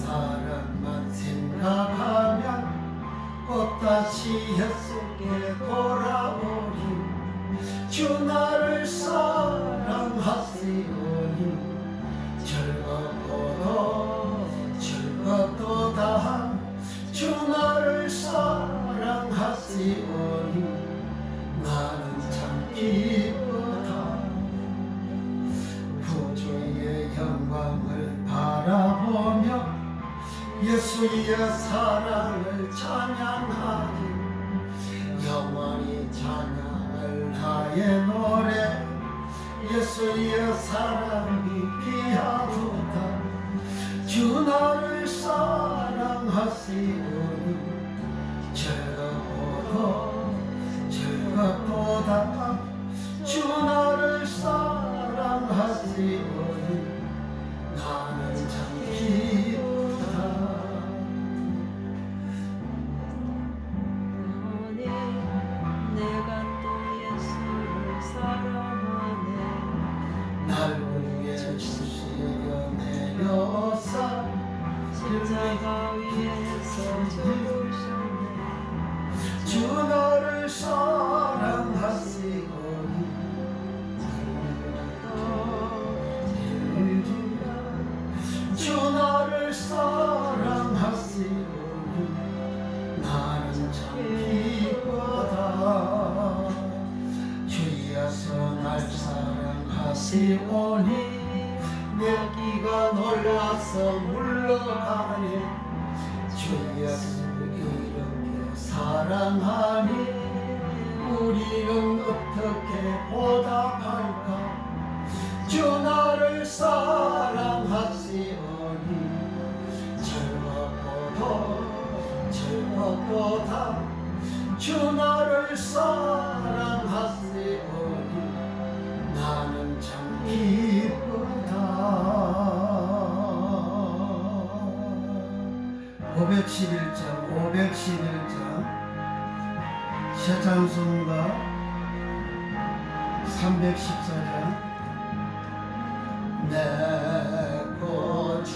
사랑만 생각하면 꽃다시 햇속에 돌아오리. 주 나를 사랑하시오니 즐겁도다. 주 나를 사랑하시오니 나는 참 기쁘다. 구주의 영광을 바라보며 예수의 사랑을 찬양하리. 영원히 찬양할 나의 노래. 예수의 사랑이 귀하도다. 주 나를 사랑하시오니 즐겁도다. 주 나를 사랑하시오니 나는 참 기쁘다. 내가 또 예수를 사랑하네. 날 위해 주시려 내려사 십자가 위에서 죽으셨네. 주 나를 사랑하시오니 주 나를 사랑하시오니 나는 참 기쁘다. 주여서 날 사랑하시오니 내기가 놀라서 물러가네. 주 예수 이렇게 사랑하니 우리는 어떻게 보답할까. 주 나를 사랑하시오니 즐겁도다. 주 나를 사랑하시오니 나는 참 기쁘다. 511장 시장송가 314장 내 구주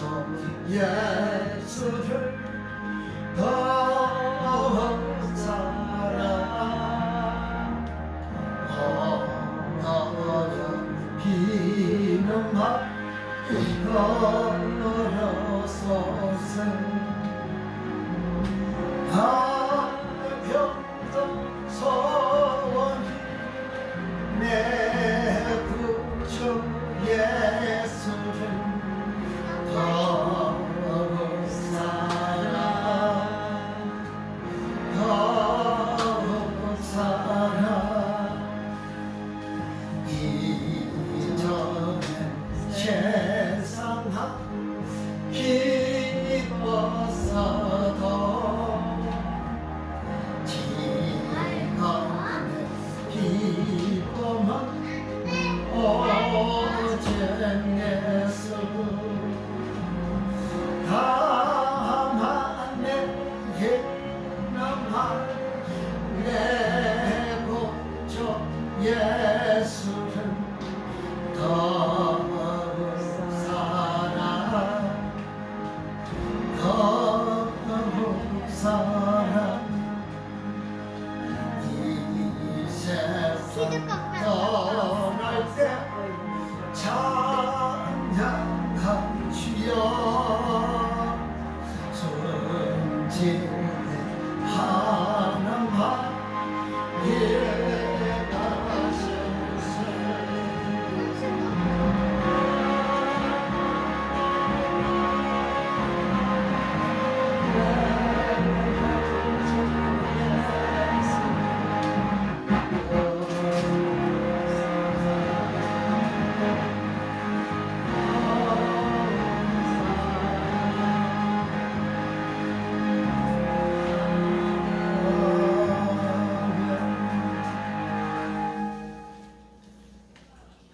예수를 더 사랑 비는 말 걸어서서 평생 소원이 내 구주 예수를 더 사랑 이전에 세상 기뻤어도 지금의 기쁨은 오직 예수. 다만 내게 남아 내 구주 예수를 더 사랑 이 세상 떠날 때 찬양한 주여 순진의 하나만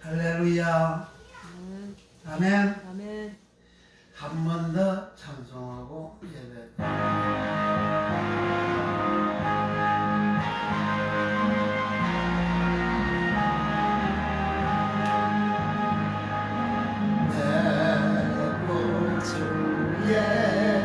할렐루야. 아멘. 아멘. 한 번 더 찬송하고 예배. 내 구주 예수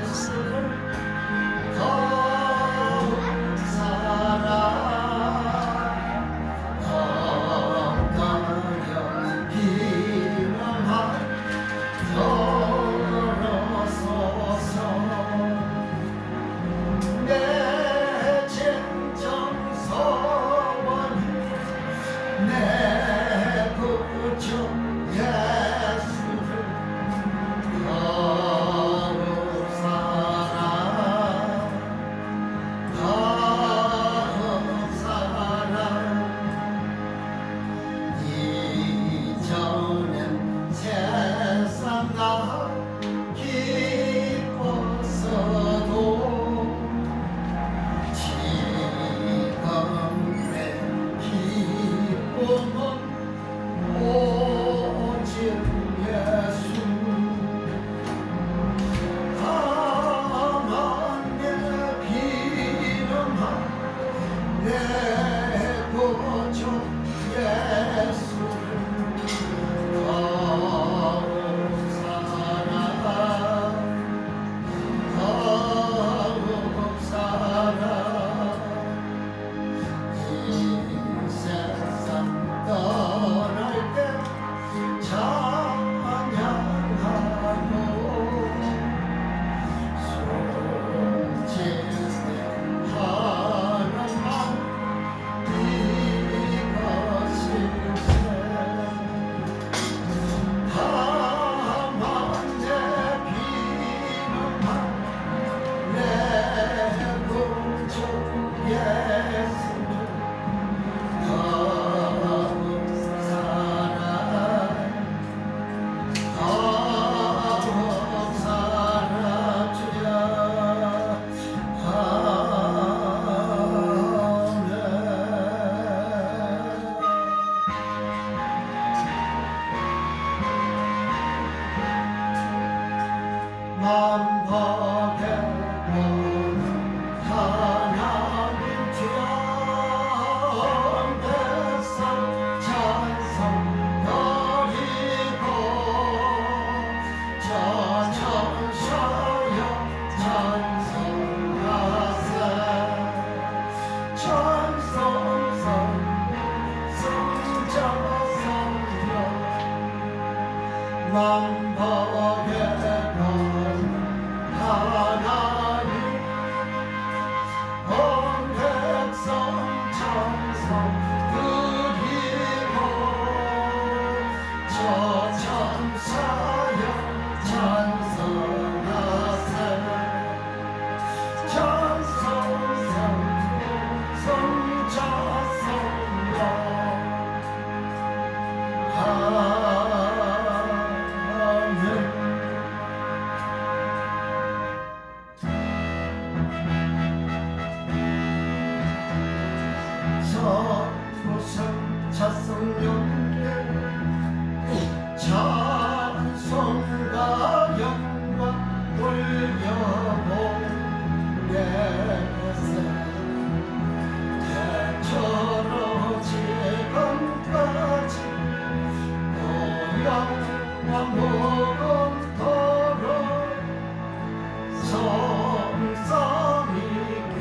만복의 하나님 귀한 백성 찬송 드리고 저 천사여 찬송하세 찬송성 승자성여 만복의 하나님 온 백성 찬송 드리고 저 천사여 찬송하세 찬송성 성자성여 아멘. 서구성 찬송용계 찬송가 영광 돌려보내세 대처로 지금까지 고향과 무건토록 성삼위께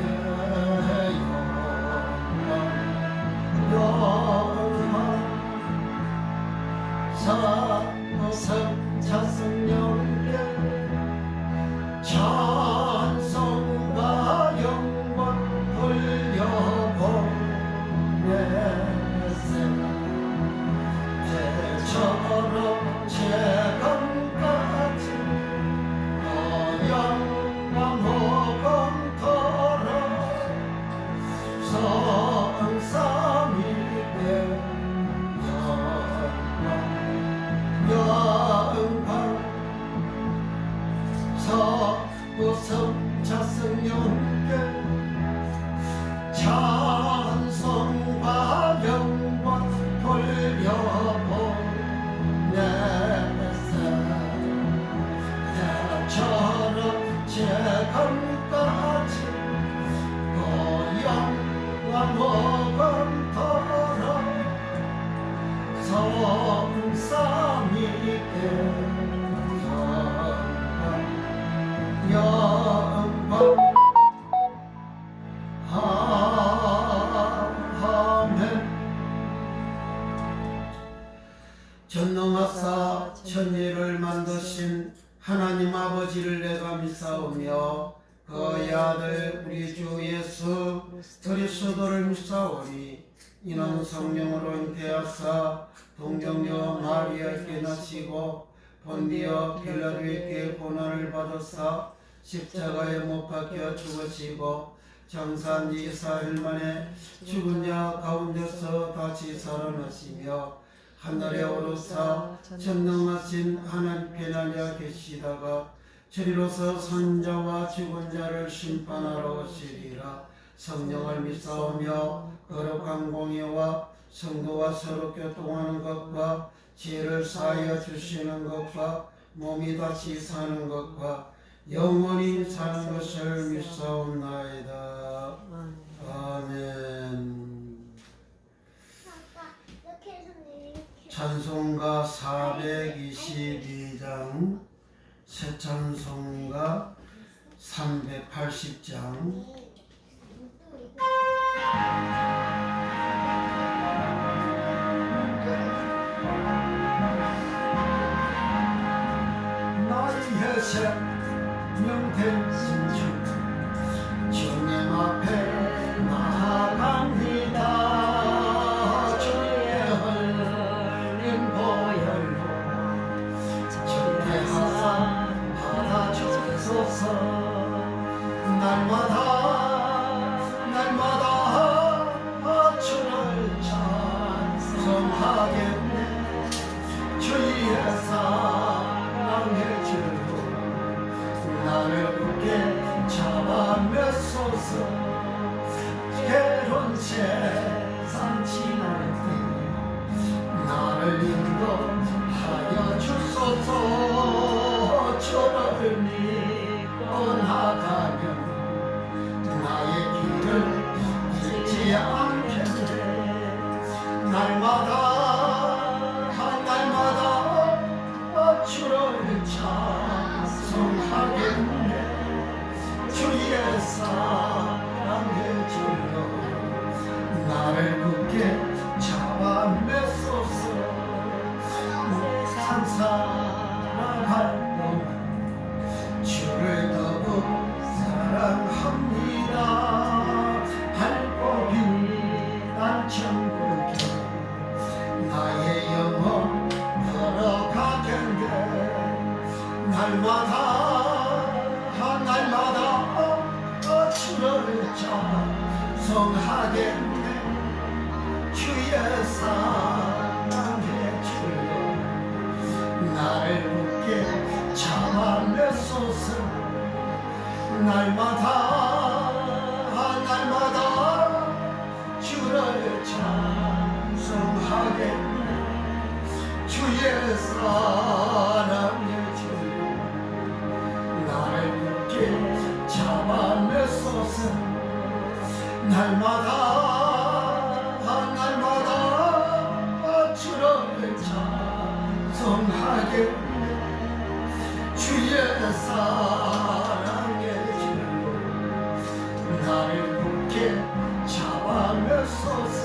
사무성 찬송용계 찬송과 영광 돌려보내세 대처럼 재간까지 고향과 무건토록 성삼위께 영광 서구성 찬송용계 찬송과 영광 돌려보내세 대처럼 재간까지 고향과 무건토록 성삼위께 영광 아멘. 전능하사 천지를 만드신 하나님 아버지를 내가 믿사오며 그의 아들 우리 주 예수 그리스도를 믿사오니 이는 성령으로 잉태하사 동정녀 마리아에게 나시고 본디어 빌라도에게 고난을 받으사 십자가에 못 박혀 죽으시고 장사한 지 4일 만에 죽은 자 가운데서 다시 살아나시며 하늘에 오르사 전능하신 하나님께 날려 계시다가 저리로서 선자와 죽은 자를 심판하러 오시리라. 성령을 믿사오며 거룩한 공의와 성도와 서로 교통하는 것과 지혜를 사하여 주시는 것과 몸이 다시 사는 것과 영원히 사는 것을 믿사옵나이다. 아멘. 찬송가 422장, 새 찬송가 380장. 나의 생명된 신주 주님 앞에 나아갑니다. 주의 흘린 보혈로 전대하사 받아주소서. 날마다 주를 찬송하겠네. 주의 사랑의 주로 나를 굳게 잡아 메소서. 괴로운 세상 지날 때 나를 인도하여 주소서. 주를 주를 찬송하겠네. 주의 사랑의 줄로 나를 굳게 잡아 메소서. 산 살아갈 동안 주를 더욱 사랑합니다. 밟고 빛난 천국에 나의 영혼 걸어가겠네. 날마다 주를 찬송하겠네. 주의 사랑의 줄로 나를 굳게 잡아 메소서. 날마다 주를 찬송하겠네. 주의 사랑의 줄로 나를 굳게 잡아 메소서. 날마다 주를 찬송하겠네. 주의 사랑의 줄로 나를 굳게 잡아 메소서.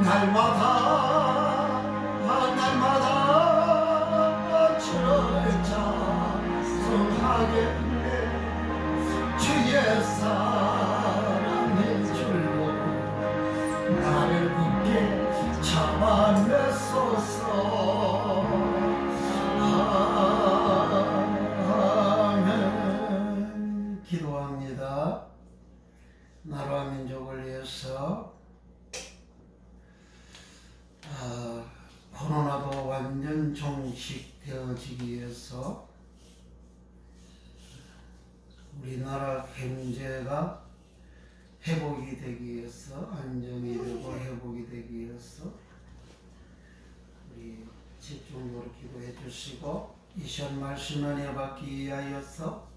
날마다 주를 찬송하겠네. 주의 사랑의 줄로 나를 굳게 잡아 메소서. 아멘. 기도합니다. 나라와 민족을 위해서 코로나도 완전 종식되어지기 위해서 우리나라 경제가 회복이 되기 위해서, 안정이 되고 회복이 되기 위해서 우리 집중적으로 기도해 주시고, 이 시간 말씀 은혜 받기 위하여서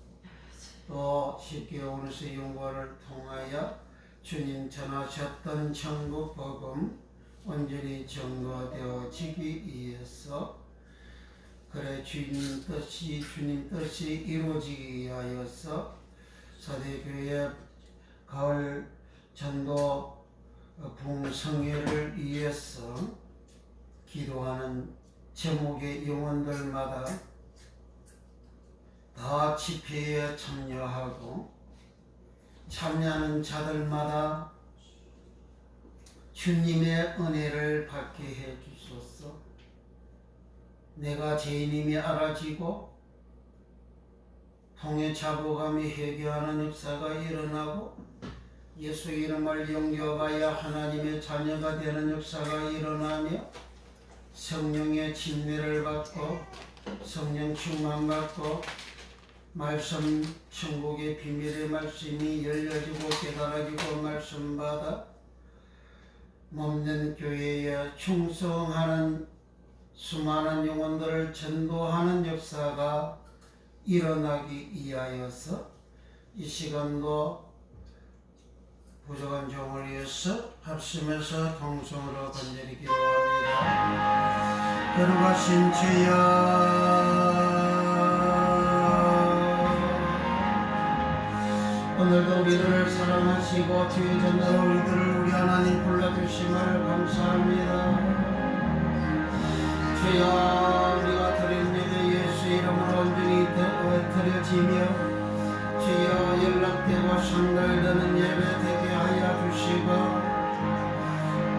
또 10개월 오늘의 연구를 통하여 주님 전하셨던 천국 복음 온전히 증거되어지기 위해서, 그래 주님 뜻이 이루어지기 위하여서 사대교회 가을 전도 붕성회를 위해서 기도하는 제목의 영혼들마다 다 집회에 참여하고, 참여하는 자들마다 주님의 은혜를 받게 해 주소서. 내가 죄인임이 알아지고 통해 자복함이 회개하는 역사가 일어나고, 예수 이름을 영접하여 하나님의 자녀가 되는 역사가 일어나며, 성령의 침례를 받고 성령 충만받고 말씀 천국의 비밀의 말씀이 열려지고 깨달아지고 말씀받아 몸된 교회에 충성하는 수많은 영혼들을 전도하는 역사가 일어나기 위하여서 이 시간도 부족한 종을 위해서 합심해서 통성으로 간절히 기도합니다. 거룩하신 주여, 오늘도 우리들을 사랑하시고 주의 전도로 우리들을 우리 하나님 불러주심을 감사합니다. 주여, 우리가 드린 예배 예수 이름으로 온전히 드려지며 주여 연락되고 상달되는 예배 되게 하여 주시고,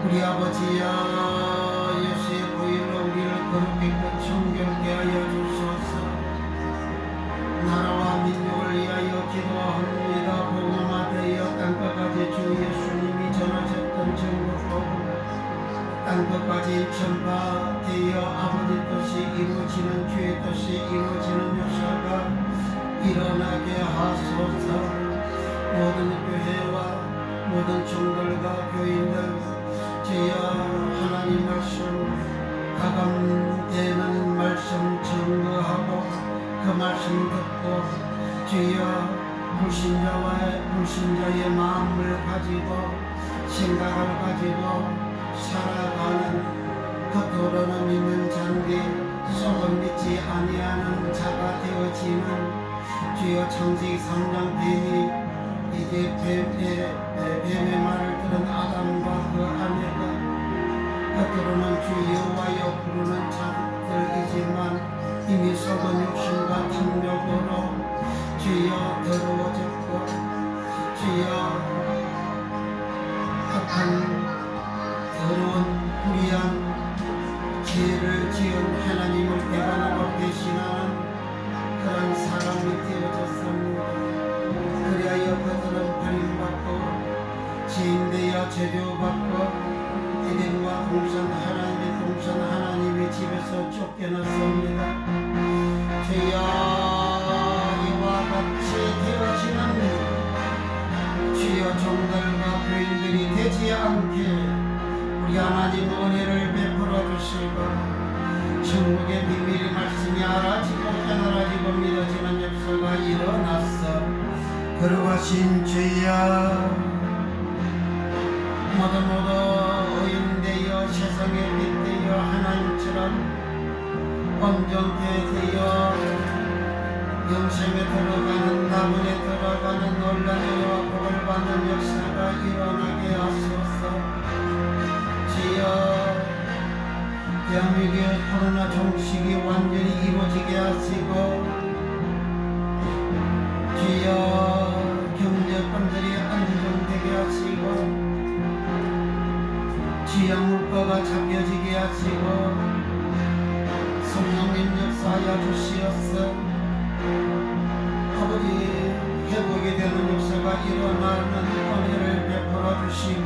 우리 아버지여 예수의 보혈로 우리를 거룩히 정결케 하여 주소서. 나라와 민족을 위하여 기도합니다. 복음화되어 땅끝까지 주 예수님이 전하셨던 천국 복음 땅끝까지 전파되어 아버지 뜻이 이루어지는 주의 뜻이 이루어지는 역사가 일어나게 하소서. 모든 교회와 모든 종들과 교인들 주여 하나님 말씀 가감되는 말씀 증거하고 그 말씀 듣고 주여 불신자의 마음을 가지고 생각을 가지고 살아가는 그 도로는 있는 잔디 속은 믿지 아니하는 자가 되어지는 주여 창세기 3장 뱀이 이제 뱀의 말을 들은 아담과 그 아내가 겉으로는 주 여호와여 부르는 자들이지만 이미 속은 욕심과 탐욕으로 주여 더러워졌고 주여 악한 더러운 불의한 죄를 지은 하나님을 배반하고 배신하는 그런 사람이 되어졌습니다. 그리하여 그들은 버림받고 지인되어 제조받고 에덴과 동산 하나님의 집에서 쫓겨났습니다. 주여 이와 같이 되어지는 주여 종들과 부인들이 되지 않게 우리 하나님 은혜를 베풀어 주시고 천국의 비밀의 말씀이 알아지고 깨달아지고 믿어지는 역사가 일어났어 거룩하신 주여 모두 의인되어 세상에 빛되어 하나님처럼 온전케 되어 영생에 들어가는 나무에 들어가는 논란의 복을 받는 역사가 일어나게 하소서. 주여 대한민국의 코로나 종식이 완전히 이루어지게 하시고 주여 경제권들이 안정되게 하시고 주여 물가가 잡혀지게 하시고 성령님 역사하여 주시옵소서. 아버지 회복이 되는 역사가 일어나는 은혜를 베풀어 주시고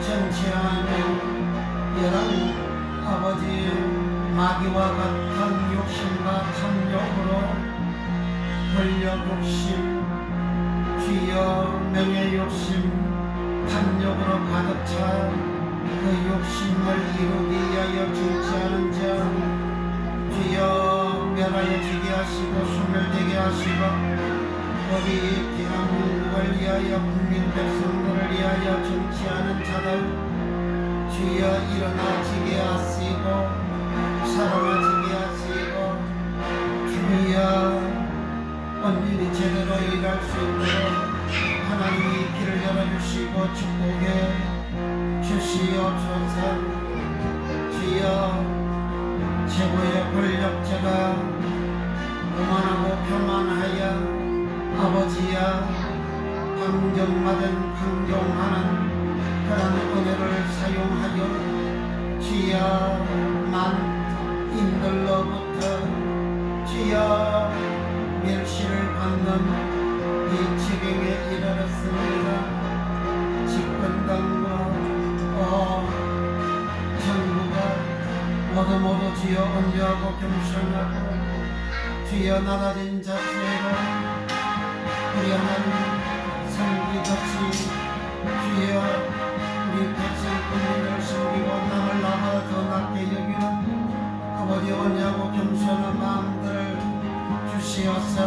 정치하는 여러 아버지 마귀와 같은 욕심과 탐욕으로 권력 욕심 주여 명예 욕심 탐욕으로 가득 찬 그 욕심을 이루기 위하여 정치하는 자 주여 멸하여지게 하시고 소멸되게 하시고 우리 대한민국을 위하여 국민 백성들을 위하여 정치하는 자들 주여 일어나지게 하시고 살아나지게 하시고 주여 온전히 제대로 일할 수 있도록 하나님이 길을 열어주시고 축복해 주시옵소서. 주여 최고의 권력자가 오만하고 교만하여 아버지야 강경받은 강경하는 그런 은혜를 사용하여 주여 만인들로부터 주여 멸시를 받는 이 지경에 이르렀습니다. 집권당과 정부가 모두 주여 온유하고 겸손하고 주여 낮아진 자세로 우리 하나님 성기같이 주여 우리 백성 국민을 섬기고 남을 나보다 더 낮게 여기는 아버지 온유하고 겸손한 마음들을 주시옵소서.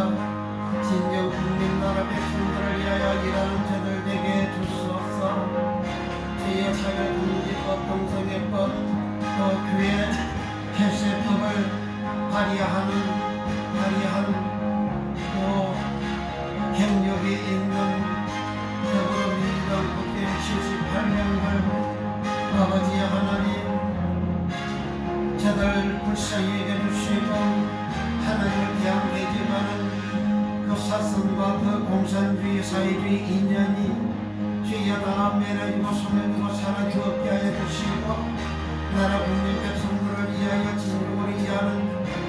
진정 국민 나라 백성들을 위하여 일하는 자들 되게 주시옵소서. 주여 차별금지법, 동성애법, 또 교회 폐쇄법을 발의한 또 경력이 있는 더불어민주당 국회 78명을 아버지 하나님 저들 불쌍히 여겨주시고 하나님을 대항되지만은 그 사슴과 그 공산주의 사회주의 인연이 주여 다 멸하지고 소멸되고 사라지고 없게 하여 주시고 나라 국민 백성들을 위하여 진국을 위하는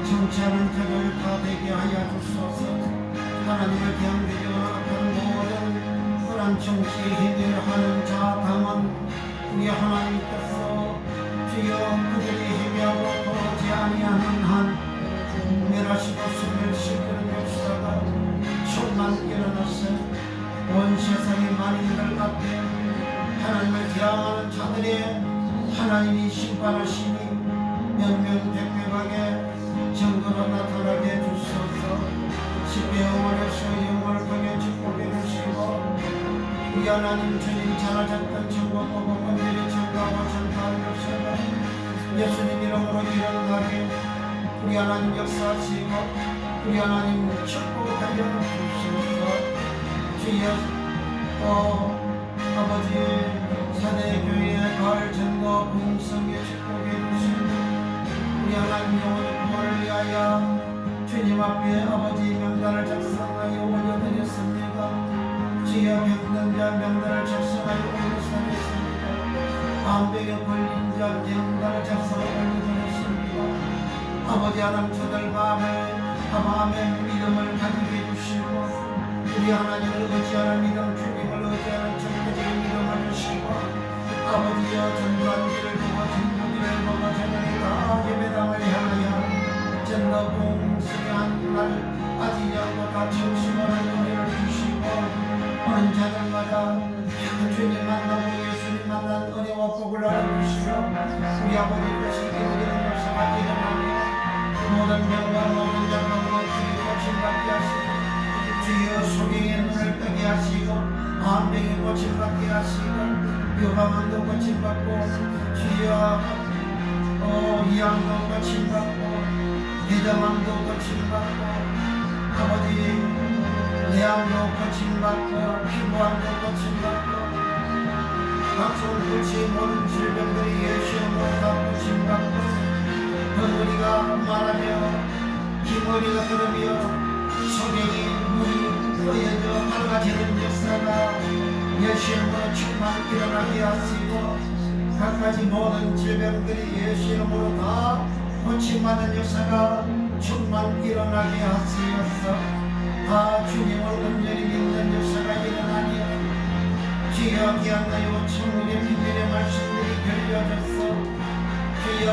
정치하는 자들 다 되게 하여 주소서. 하나님을 대항되지고 악한 모든 그런 정치의 행위를 하는 자 당은 우리 하나님께서 주여 그들이 행위하고 돌아오지 아니하는 한 멸하시고 소멸시키는 역사가 충만 일어났어. 온 세상의 만인들 앞에 하나님을 대항하는 자들의 하나님이 심판하시니 명명백백하게 정도로 나타나게 주소서. 십배 영원에서 영원을 통해 축복해 주시고 우리 하나님 주님 잘하셨던 천국 복음 은혜를 전가하고 전파할 역사가 예수님 이름으로 일어나게 우리 하나님 역사하시고 우리 하나님 축복하여 주시옵소서. 주여 아버지 사대교회의 가을 전도 부흥성에 축복해 주시고 우리 하나님 영혼의 구원을 위하여 주님 앞에 아버지 명단을 작성하여 올려드렸습니다. 주여 병든 자 명단을 작성하여 올려드렸습니다. 암벽에 걸린 자 명단을 작성하여 올려드렸습니다. 아버지 하나님 저들 마음에 믿음을 가지게 해주시고 우리 하나님을 의지하는 믿음 주님을 의지하는 전도적인 믿음을 주시고 아버지여 전도한기를 보고 전도기를 보고 저들이 다 예배당을 향하여 전도봉 수리한 날 아직 양과 다 청심하는 은혜를 주시고 오는 자들마다 주님 만나고 예수님 만난 은혜와 복을 알아주시고 우리 아버지 되시기 우리는 역사가 일어나며 모든 병과 모든 장병과 주의 고침받게 하시고 주여 소경의 눈을 뜨게 하시고 암병의 고침받게 하시고 요방한도 고침받고 주여 이양도 고침받고 대장암도 고침받고 아버지 뇌암도 고침받고 피부암도 고침받고 각종 불치 모든 질병들이 예수님으로 다 고침받고 우리가 말하며 기머리가 흐르며 소경이 물이 떠여져 밝아지는 역사가 예수님으로 충만 일어나게 하시고 각가지 모든 질병들이 예수님으로 다 고침받는 역사가 충만 일어나게 하시옵소서. 다 주님을 온전히 믿는 역사가 일어나며 주여 귀한 나요 천국의 비밀의 말씀들이 결려져서 주여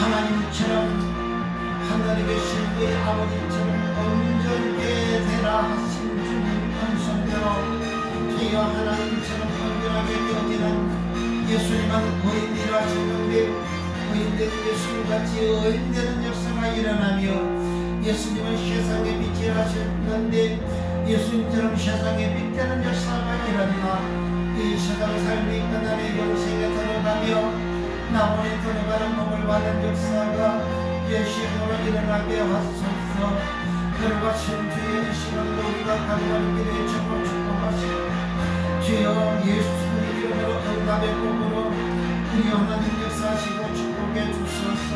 하나님처럼 하늘에 계신 우리 아버지처럼 온전하게 되라 하신 주님 음성대로 주여 하나님처럼 온전하게 되어지는 예수님은 의인이라 하셨는데 의인된 예수님같이 의인되는 역사가 일어나며 예수님은 세상의 빛이라 하셨는데 예수님처럼 세상의 빛 되는 역사가 일어나 이 세상 삶이 끝나며 영생에 들어가며 나원에 들어가는 복을 받는 역사가 예수님으로 일어나게 하소서. 들어가신 주의 이 시간도 우리가 가져가는 길에 전부 축복하시고 주여 예수님 이름으로 응답의 복으로 우리 하나님 역사하시고 축복해 주소서.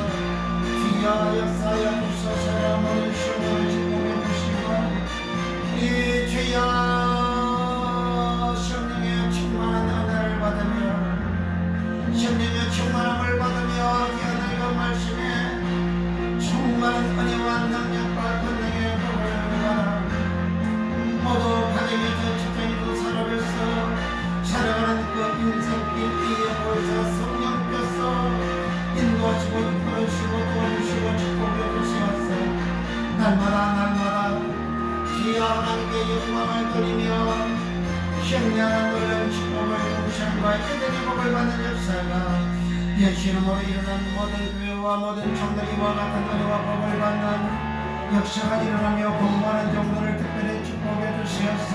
주여 역사하여 주소서. 모든 시험을 축복해 주시고 이 주여 성령의 충만한 은혜를 받으며 성령의 충만함을 받으며 귀한 말씀에 충만한 은혜와 능력과 권능의 복을 받아 모두 가정에서 직장에도 살아가서 살아가는 그 인생길 이어보셔 성령께서 인도하시고 이끌으시고 도와주시고 축복해 주시옵소서. 날마다 주여 하나님께 영광을 드리며 생명한 놀라운 축복을 동생과 애들이 복을 받는 역사가 예수님으로 일어난 모든 교회와 모든 종들이와 같은 은혜와 복을 받는 역사가 일어나며 공부하는 종들을 특별히 축복해 주시옵소서.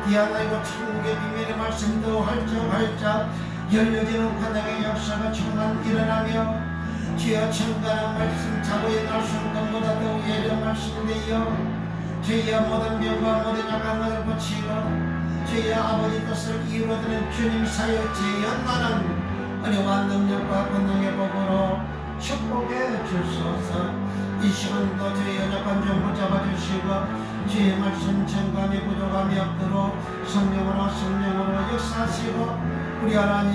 귀한 아이고 천국의 비밀의 말씀도 활짝 열려지는 권능의 역사가 충만 일어나며 주여 청가한 말씀 자고의 날숨 것보다 더욱 예리한 말씀되어 주여 모든 병과 모든 약한 것을 고치고 주여 아버지 뜻을 이루어드는 주님 사역 제연나는 은혜와 능력과 권능의 복으로 축복해 주소서. 이 시간도 주의 연약한 종 붙잡아주시고 주의 말씀 청감이 부족함이 없도록 성령으로 역사하시고 우리 하나님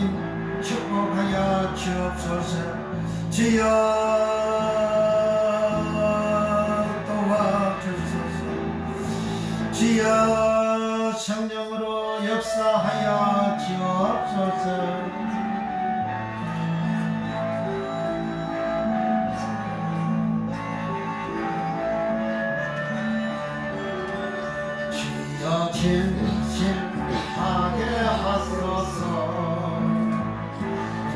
축복하여 주옵소서. 주여 도와주소서. 주여 성령으로 역사하여 주옵소서. 주여 진실하게 하소서.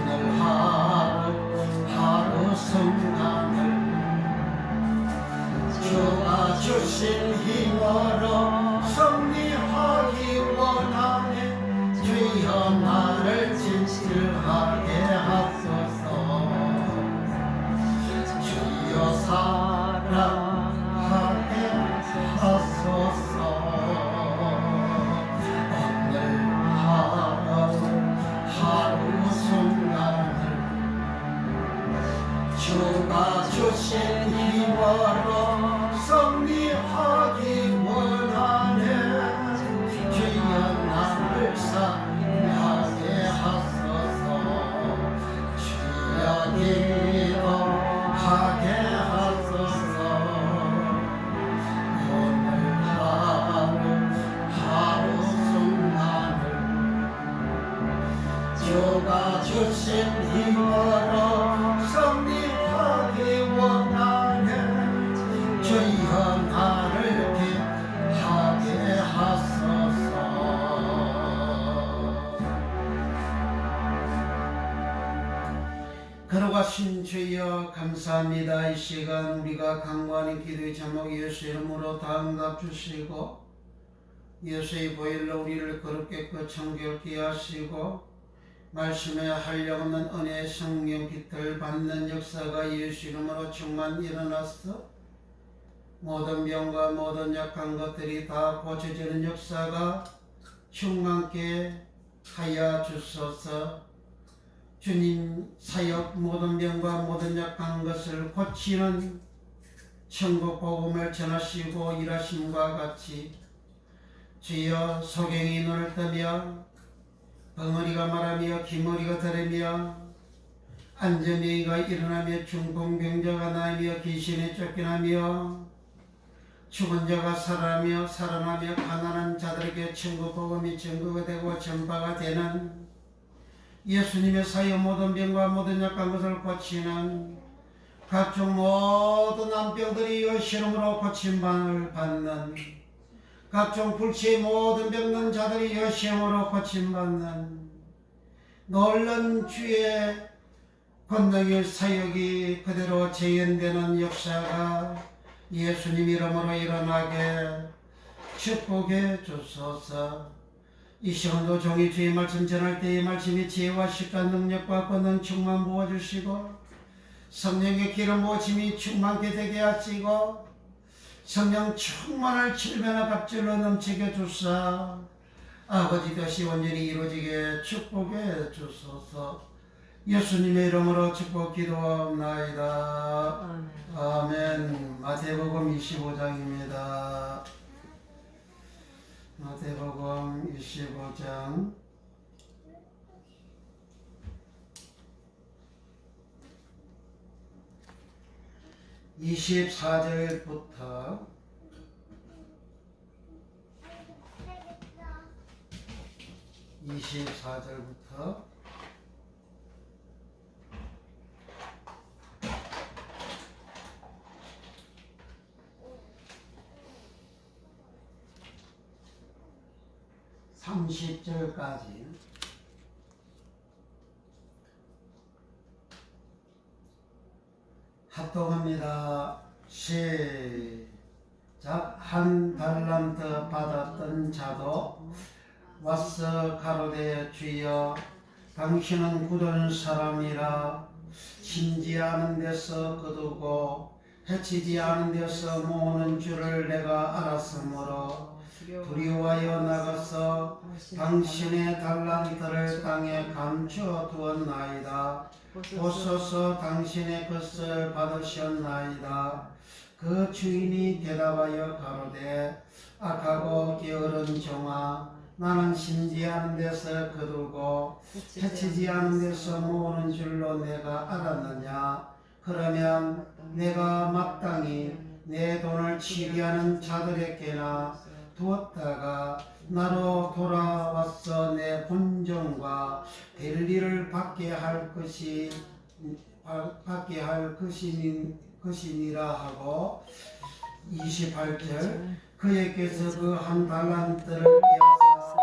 오늘 하루 순간을 주가 주신 힘으로 승리하기 원하네. 주여 나를 진실하게 하소서. 크신 힘으로 승리하기 원하네. 주여 나를 기하게 하소서. 걸어가신 주여 감사합니다. 이 시간 우리가 간구하는 기도의 제목 예수 이름으로 다 응답 주시고 예수의 보혈로 우리를 거룩게 정결케 하시고 말씀에 한량없는 은혜의 성령 빛을 받는 역사가 예수 이름으로 충만 일어났어. 모든 병과 모든 약한 것들이 다 고쳐지는 역사가 충만케 하여 주소서. 주님 사역 모든 병과 모든 약한 것을 고치는 천국 복음을 전하시고 일하심과 같이 주여 소경이 눈을 뜨며 벙어리가 말하며 기머리가 들으며 안전병이가 일어나며 중풍병자가 나으며 귀신이 쫓겨나며 죽은 자가 살아나며 가난한 자들에게 천국 복음이 증거가 되고 전파가 되는 예수님의 사역 모든 병과 모든 약한 것을 고치는 각종 모든 난병들이 예수 이름으로 고침을 받는 각종 불치의 모든 병든 자들이 예수 이름으로 고침받는 놀란 주의 권능의 사역이 그대로 재현되는 역사가 예수님 이름으로 일어나게 축복해 주소서. 이 시간도 종이 주의 말씀 전할 때의 말씀이 지혜와 식과 능력과 권능 충만 부어주시고 성령의 기름 부어짐이 충만케 되게 하시고 성령 충만할 칠면의 갑질로 넘치게 주사 아버지 뜻이 온전히 이루어지게 축복해 주소서. 예수님의 이름으로 축복 기도하옵나이다. 아멘. 마태복음 25장입니다. 마태복음 25장 24절부터 30절까지 합동합니다. 시작. 한 달란트 받았던 자도 와서 가로되 주여 당신은 굳은 사람이라 심지 않은 데서 거두고 해치지 않은 데서 모으는 줄을 내가 알았으므로 두려워하여 나가서 당신의 달란트를 땅에 감추어 두었나이다. 보소서 당신의 것을 받으셨나이다. 그 주인이 대답하여 가로되 악하고 게으른 종아, 나는 심지 않은 데서 거두고 해치지 않은 데서 모으는 줄로 내가 알았느냐. 그러면 내가 마땅히 내 돈을 취리하는 자들에게나 두었다가 나로 돌아와서 내 본전과 벨리를 받게 할 것이니라 하고 28절. 그에게서 그 한 달란트를 빼앗아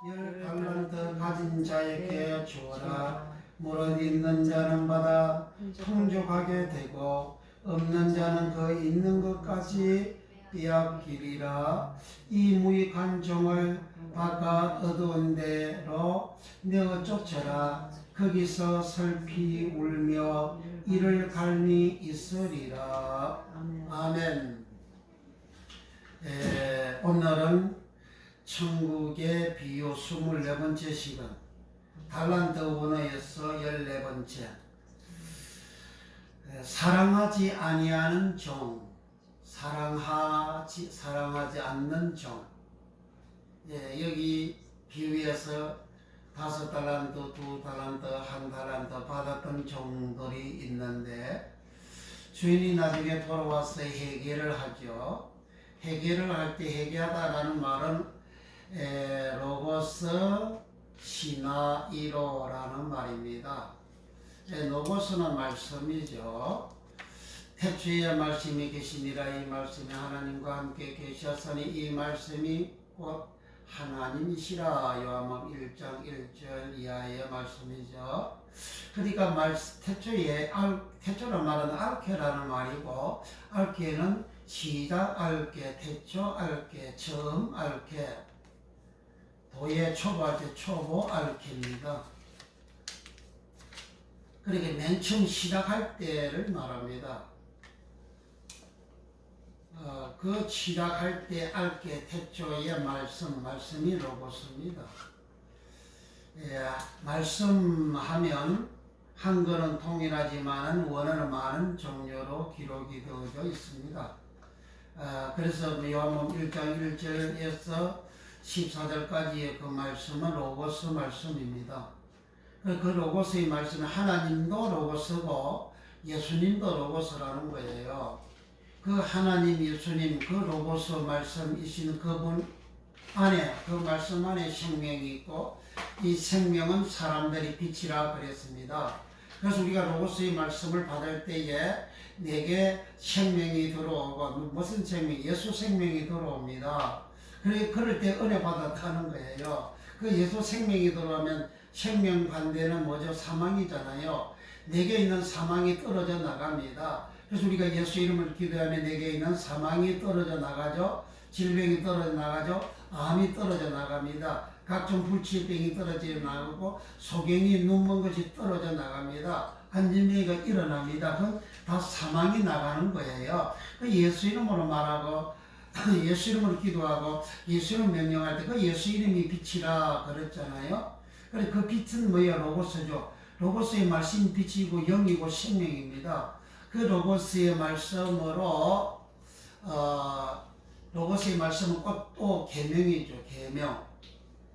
10달란트 가진 자에게 주어라. 무릇 있는 자는 받아 풍족하게 되고 없는 자는 그 있는 것까지 빼앗기리라. 이 무익한 종을 바깥 어두운 데로 내어 쫓아라. 거기서 슬피 울며 이를 갈미 있으리라. 아멘. 오늘은 천국의 비유 24번째 시간, 달란트 원어에서 14번째. 사랑하지 아니하는 종, 사랑하지 않는 종. 여기 비유에서 5달란트, 2달란트, 1달란트 받았던 종들이 있는데 주인이 나중에 돌아와서 회개를 하죠. 회개를 할 때 회개하다라는 말은 로고스 시나이로라는 말입니다. 로고스는 말씀이죠. 태초에 말씀이 계시니라. 이 말씀이 하나님과 함께 계셨으니 이 말씀이 곧 하나님이시라. 요한복음 1장 1절 이하의 말씀이죠. 그러니까 태초란 말은 알케라는 말이고, 알케는 시작 알케, 태초 알케, 처음 알케, 도의 초보할 때 초보 알케입니다. 그러니까 맨 처음 시작할 때를 말합니다. 그 시작할 때 알게 태초의 말씀이 로고스입니다. 말씀하면 한글은 통일하지만 원어는 많은 종류로 기록이 되어져 있습니다. 그래서 요한복음 1장 1절에서 14절까지의 그 말씀은 로고스 말씀입니다. 그 로고스의 말씀은 하나님도 로고스고 예수님도 로고스라는 거예요. 그 하나님, 예수님, 그 로고스 말씀이신 그분 안에, 그 말씀 안에 생명이 있고, 이 생명은 사람들이 빛이라 그랬습니다. 그래서 우리가 로고스의 말씀을 받을 때에 내게 생명이 들어오고, 무슨 생명? 예수 생명이 들어옵니다. 그럴 때 은혜 받았다는 거예요. 그 예수 생명이 들어오면 생명 반대는 뭐죠? 사망이잖아요. 내게 있는 사망이 떨어져 나갑니다. 그래서 우리가 예수 이름을 기도하면 내게 있는 사망이 떨어져 나가죠. 질병이 떨어져 나가죠. 암이 떨어져 나갑니다. 각종 불치병이 떨어져 나가고 소경이 눈먼 것이 떨어져 나갑니다. 안진병이가 일어납니다. 그건 다 사망이 나가는 거예요. 그 예수 이름으로 말하고 예수 이름으로 기도하고 예수 이름 명령할 때 그 예수 이름이 빛이라 그랬잖아요. 그래 그 빛은 뭐예요? 로고스죠. 로고스의 말씀이 빛이고 영이고 생명입니다. 그 로고스의 말씀으로 로고스의 말씀은 꼭 또 계명이죠. 계명.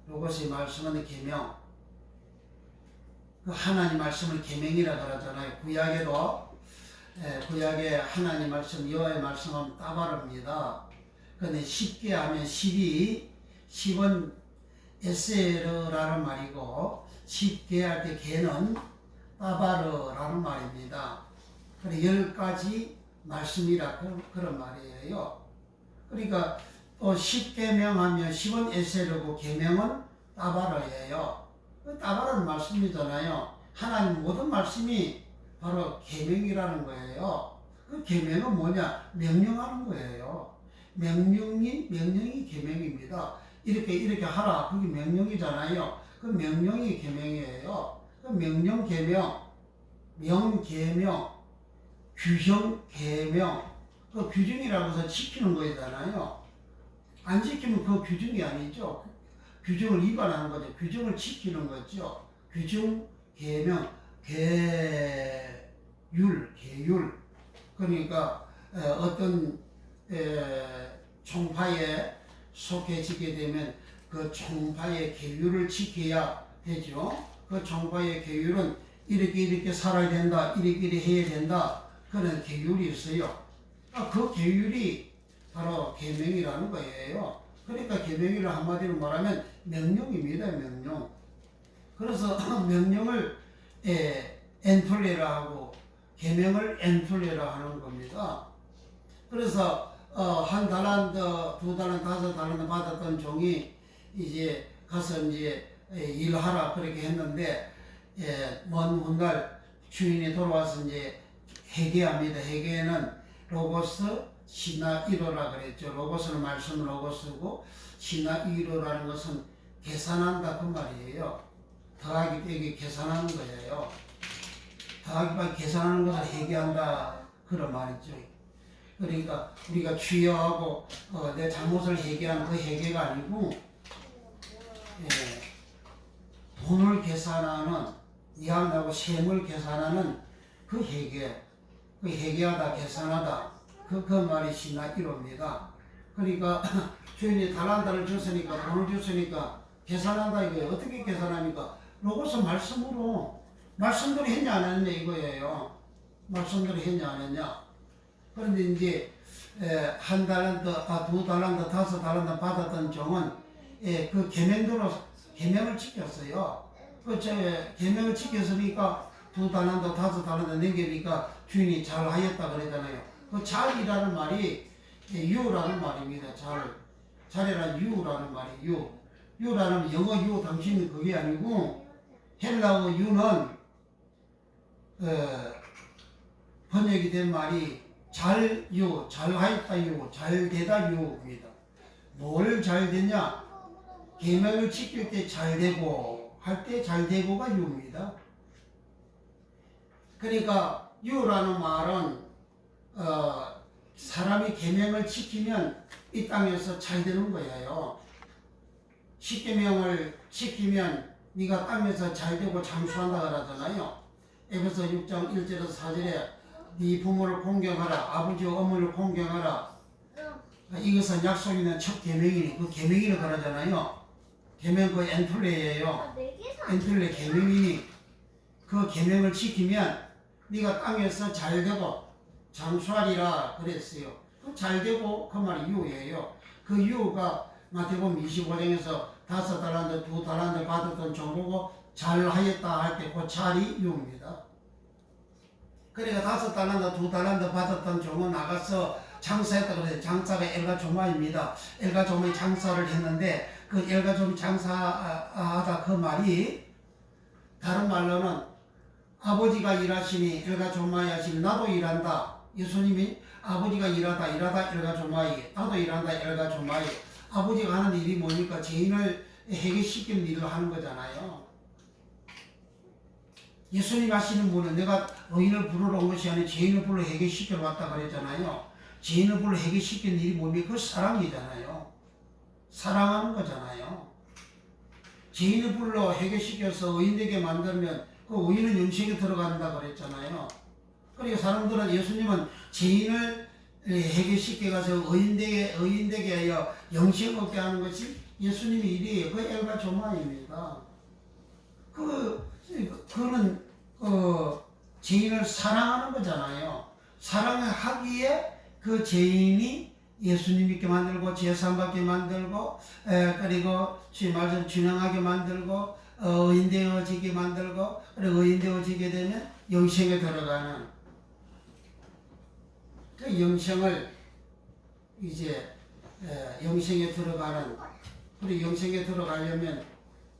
로고스의 말씀은 계명. 그 하나님 말씀을 계명이라 그러잖아요. 구약에 하나님 말씀, 여호와의 말씀은 따바릅니다. 근데 쉽게 하면 10은 에세르라는 말이고, 쉽게 할 때 개는 따바르라는 말입니다. 그래 10가지 말씀이라 그런 말이에요. 그러니까 또 10계명 하면 10은 에세르고 계명은 따바르예요. 따바르는 말씀이잖아요. 하나님 모든 말씀이 바로 계명이라는 거예요. 그 계명은 뭐냐? 명령하는 거예요. 명령이 계명입니다. 이렇게 하라. 그게 명령이잖아요. 그 명령이 계명이에요. 그 명령 계명, 명계명, 규정 계명. 그 규정이라고 해서 지키는 거잖아요. 안 지키면 그 규정이 아니죠. 규정을 위반하는 거죠. 규정을 지키는 거죠. 규정, 계명, 계율. 그러니까 어떤 총파에 속해지게 되면 그 총파의 계율을 지켜야 되죠. 그 총파의 계율은 이렇게 살아야 된다, 이렇게 해야 된다, 그런 계율이 있어요. 그 계율이 바로 계명이라는 거예요. 그러니까 계명이를 한마디로 말하면 명령입니다. 명령. 그래서 명령을 엔톨레라 하고 계명을 엔톨레라 하는 겁니다. 그래서 한 달란트, 2달란트, 5달란트 받았던 종이 이제 가서 이제 일하라 그렇게 했는데 먼 훗날 주인이 돌아와서 이제 회개합니다. 회개는 로고스 시나 1호라 그랬죠. 로고스는 말씀 로고스고 시나 1호라는 것은 계산한다 그 말이에요. 더하기 빼기 계산하는 거예요. 더하기 빼기 계산하는 것을 회개한다 그런 말이죠. 그러니까 우리가 주여하고 내 잘못을 회개하는 그 회개가 아니고 돈을 계산하는 이항하고 세물 계산하는 그 회개, 그 회개하다 계산하다 그 말이 시나 1호입니다. 그러니까 주인이 달란트를 줬으니까 돈을 줬으니까 계산한다 이거예요. 어떻게 계산합니까? 로고스 말씀으로 말씀대로 했냐 안 했냐 이거예요. 말씀대로 했냐 안 했냐. 그런데 이제 한 달란트, 2달란트, 5달란트 받았던 종은 그 계명대로 계명을 지켰어요. 그 계명을 지켰으니까 2달란트 5달란트 넘기니까 주인이 잘하였다 그러잖아요. 그 잘이라는 말이 유라는 말입니다. 잘이란 유라는 말이 유라는 영어 유 당신은 그게 아니고 헬라어 유는 번역이 된 말이 잘유, 잘하였다유, 잘되다유입니다. 뭘 잘되냐? 계명을 지킬 때 잘되고 할 때 잘되고가 유입니다. 그러니까 유라는 말은 사람이 계명을 지키면 이 땅에서 잘되는 거예요. 십계명을 지키면 네가 땅에서 잘되고 장수한다 그러잖아요. 에베소 6장 1절에서 4절에 네 부모를 공경하라, 아버지와 어머니를 공경하라. 이것은 약속 있는 첫 계명이니 그 계명이라 그러잖아요. 계명 그 엔툴레예요. 엔툴레 계명이니 그 계명을 지키면 네가 땅에서 잘되고 장수하리라 그랬어요. 그 잘되고 그 말이 유예요. 그 유가 마태복음 25장에서 5달란트 2달란트 받았던 종보고 잘하였다 할 때 그 잘이 유입니다. 그러니까 5달란트 2달란트 받았던 종은 나가서 장사했다 그래서 장사가 엘가조마입니다. 엘가조마의 장사를 했는데 그 엘가조마 장사하다 그 말이 다른 말로는 아버지가 일하시니 엘가조마이 하시니 나도 일한다. 예수님이 아버지가 일하다 엘가조마이 나도 일한다 엘가조마이. 아버지가 하는 일이 뭐니까 죄인을 해결시키는 일을 하는 거잖아요. 예수님 하시는 분은 내가 의인을 부르러 온 것이 아니라 죄인을 불러 해결시켜 왔다 그랬잖아요. 죄인을 불러 해결시키는 일이 뭡니까? 그 사랑이잖아요. 사랑하는 거잖아요. 죄인을 불러 해결시켜서 의인 되게 만들면 그 의인은 영생에 들어간다 그랬잖아요. 그러니까 사람들은 예수님은 죄인을 해결시켜가서 의인 되게 하여 영생 얻게 하는 것이 예수님의 일이에요. 그 엘가조마입니다. 그거는 죄인을 사랑하는 거잖아요. 사랑하기에 그 죄인이 예수님 믿게 만들고 제사받게 만들고 그리고 말씀 준행하게 만들고 의인 되어지게 만들고 그리고 의인 되어지게 되면 영생에 들어가는 그 영생을 이제 영생에 들어가는 그리고 영생에 들어가려면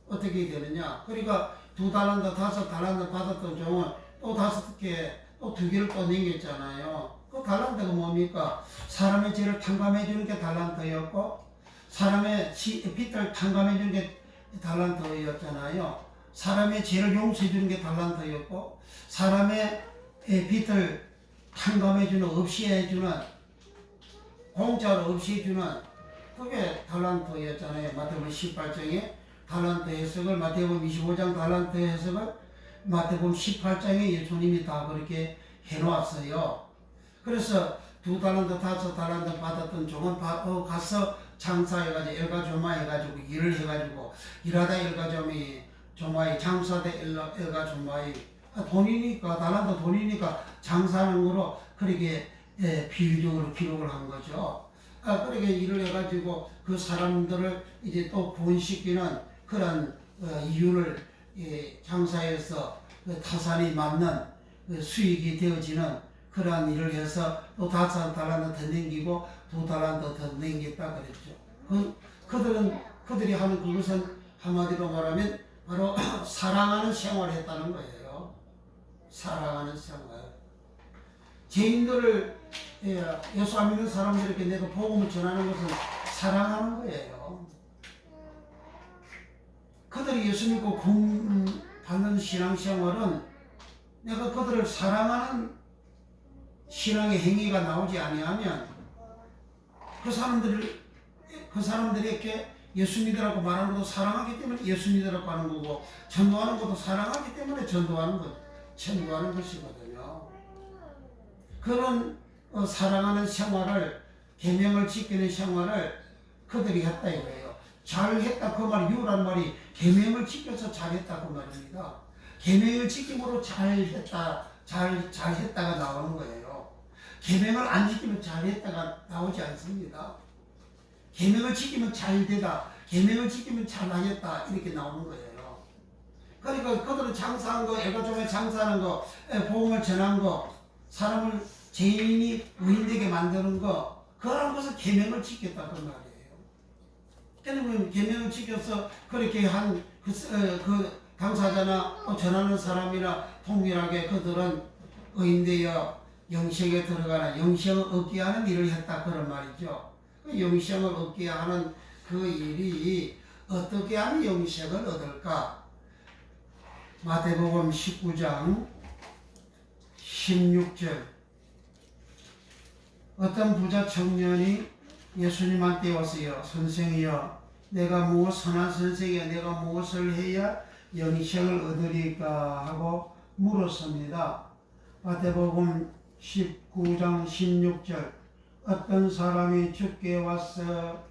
어떻게 되느냐? 그러니까 2달란트 5달란트 받았던 종은 또 5개 또 2개를 또 남겼잖아요. 그 달란트가 뭡니까? 사람의 죄를 탕감해 주는 게 달란트였고 사람의 빚을 탕감해 주는 게 달란트였잖아요. 사람의 죄를 용서해 주는 게 달란트였고 사람의 빚을 탕감해 주는 없이 해주는 공짜로 없이 해주는 그게 달란트였잖아요. 마태복음 18장에 달란트 해석을 마태복음 25장 달란트 해석을 마태복음 18장에 예수님이 다 그렇게 해놓았어요. 그래서 2달란트 5달란트 받았던 종은 가서 장사해가지고 엘가조마 해가지고 일을 해가지고 일하다 엘가조마이 장사다 엘가조마이 돈이니까 달란트 돈이니까 장사하는 거로 그렇게 비유적으로 기록을 한 거죠. 그렇게 일을 해가지고 그 사람들을 이제 또 구원시키는 그런 이유를 장사해서 타산이 맞는 수익이 되어지는 그러한 일을 해서 또 5달란트 더 남기고 2달란트 더 남겼다 그랬죠. 그들이 하는 그것은 한마디로 말하면 바로 사랑하는 생활을 했다는 거예요. 사랑하는 생활. 죄인들을 예수 안 믿는 사람들에게 내가 복음을 전하는 것은 사랑하는 거예요. 그들이 예수 믿고 구원 받는 신앙생활은 내가 그들을 사랑하는 신앙의 행위가 나오지 아니하면 그 사람들에게 예수 믿으라고 말하는 것도 사랑하기 때문에 예수 믿으라고 하는 거고 전도하는 것도 사랑하기 때문에 전도하는 것이거든요. 그런 사랑하는 생활을 계명을 지키는 생활을 그들이 했다 이거예요. 잘했다 그 말이 유란 말이 계명을 지켜서 잘했다 그 말입니다. 계명을 지킴으로 잘했다가 나오는 거예요. 계명을 안 지키면 잘했다가 나오지 않습니다. 계명을 지키면 잘되다, 계명을 지키면 잘하겠다 이렇게 나오는 거예요. 그러니까 그들은 장사한 거, 애가족에 장사하는 거, 복음을 전한 거, 사람을 죄인이 의인되게 만드는 거, 그런 것을 계명을 지켰다 그 말이에요. 그러면 계명을 지켜서 그렇게 한 그 당사자나 전하는 사람이나 동일하게 그들은 의인되어 영생에 들어가는 영생을 얻게 하는 일을 했다 그런 말이죠. 그 영생을 얻게 하는 그 일이 어떻게 하면 영생을 얻을까? 마태복음 19장 16절 어떤 부자 청년이 예수님한테 와서요, 선생이여, 내가 무엇 선한 선생이여, 내가 무엇을 해야 영생을 얻으리까 하고 물었습니다. 마태복음 19장 16절 어떤 사람이 주께 와서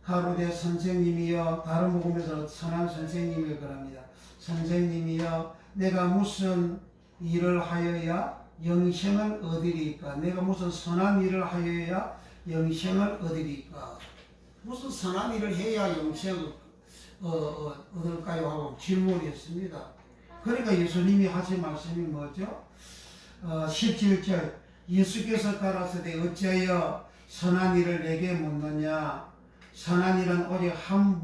가로되 선생님이여, 다른 복음에서 선한 선생님이 그럽니다. 선생님이여, 내가 무슨 일을 하여야 영생을 얻으리까? 내가 무슨 선한 일을 하여야 영생을 얻으리까? 무슨 선한 일을 해야 영생을 얻을까요? 하고 질문했습니다. 그러니까 예수님이 하신 말씀이 뭐죠? 17절 예수께서 가라사대 어찌하여 선한 일을 내게 묻느냐? 선한 일은 오직 한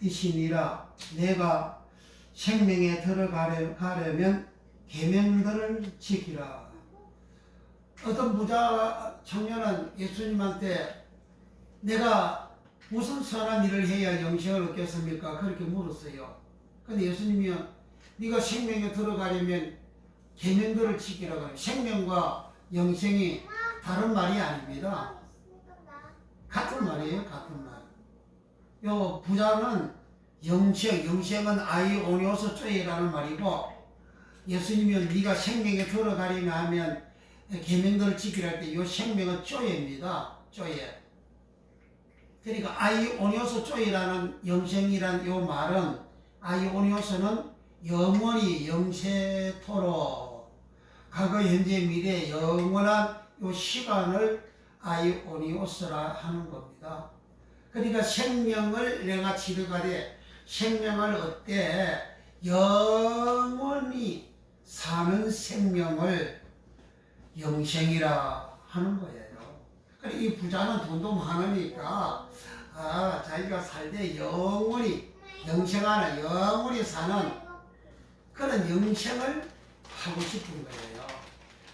분이시니라. 내가 생명에 들어가려면 계명들을 지키라. 어떤 부자 청년은 예수님한테 내가 무슨 선한 일을 해야 영생을 얻겠습니까? 그렇게 물었어요. 근데 예수님이 네가 생명에 들어가려면 계명들을 지키라고 해요. 생명과 영생이 다른 말이 아닙니다. 같은 말이에요. 같은 말. 요 부자는 영생은 아이오니오스 쪼이라는 말이고, 예수님이 네가 생명에 들어가려면 하면 계명들을 지키라 할 때 요 생명은 쪼예입니다. 쪼예. 그러니까 아이오니오스 쪼이라는 영생이란 요 말은, 아이오니오스는 영원히 영세토록 과거 현재 미래 영원한 요 시간을 아이오니오스라 하는 겁니다. 그러니까 생명을 내가 지르가되 생명을 얻되 영원히 사는 생명을 영생이라 하는 거예요. 그러니까 이 부자는 돈도 많으니까 자기가 살 때 영원히 영생하는, 영원히 사는 그런 영생을 하고 싶은 거예요.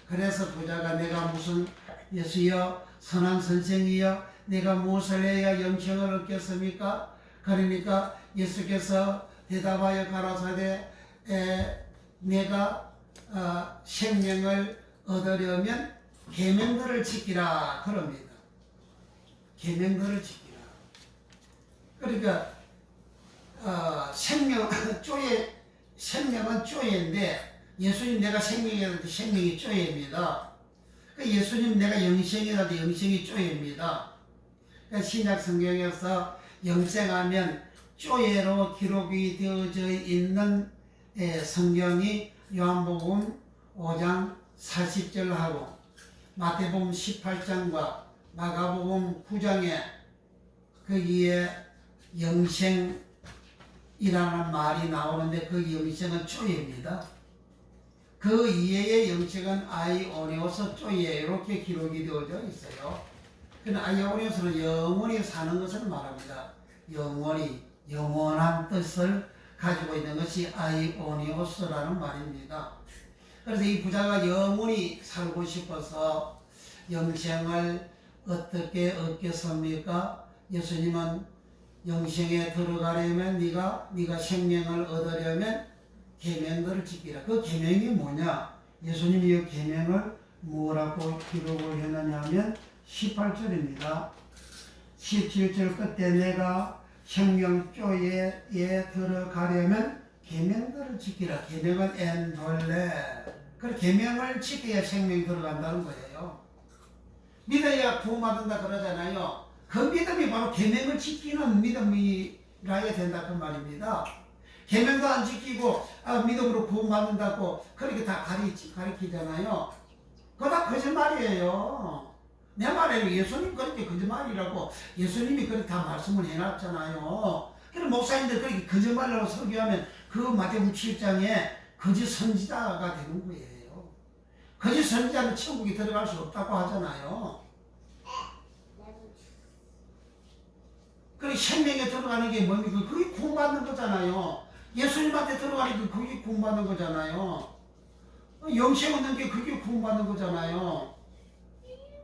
그래서 부자가 내가 무슨 예수여, 선한 선생이여, 내가 무엇을 해야 영생을 얻겠습니까? 그러니까 예수께서 대답하여 가라사대 내가 생명을 얻으려면 계명들을 지키라 그럽니다. 계명들을 지키라. 그러니까 생명은 쪼예인데 예수님 내가 생명이라도 생명이 쪼예입니다. 예수님 내가 영생이라도 영생이 쪼예입니다. 신약 성경에서 영생하면 쪼예로 기록이 되어져 있는 성경이 요한복음 5장 40절하고 마태복음 18장과 마가복음 9장에 거기에 영생이라는 말이 나오는데 그 영생은 쪼예입니다. 그 이외의 영생은 아이오니오스 쪼예 이렇게 기록이 되어져 있어요. 그러나 아이오니오스는 영원히 사는 것을 말합니다. 영원한 뜻을 가지고 있는 것이 아이오니오스라는 말입니다. 그래서 이 부자가 영원히 살고 싶어서 영생을 어떻게 얻겠습니까? 예수님은 영생에 들어가려면 네가 생명을 얻으려면 계명들을 지키라. 그 계명이 뭐냐? 예수님이 이 계명을 뭐라고 기록을 했느냐 하면 18절입니다. 17절 끝에 내가 생명조에 들어가려면 계명들을 지키라. 계명은 엔돌레. 그 계명을 지켜야 생명이 들어간다는 거예요. 믿어야 구원받는다 그러잖아요. 그 믿음이 바로 계명을 지키는 믿음이라야 된다 그 말입니다. 계명도 안 지키고 믿음으로 구원받는다고 그렇게 다 가리키잖아요. 그거 다 거짓말이에요. 내 말에는 예수님 그렇게 거짓말이라고 예수님이 그렇게 다 말씀을 해놨잖아요. 그럼 목사님들 그렇게 거짓말이라고 설교하면 그 마태복음 7장에 거짓 선지자가 되는 거예요. 거짓 선지자는 천국에 들어갈 수 없다고 하잖아요. 그리고 생명에 들어가는 게 뭡니까? 그게 구원받는 거잖아요. 예수님한테 들어가는 게 그게 구원받는 거잖아요. 영생 얻는 게 그게 구원받는 거잖아요.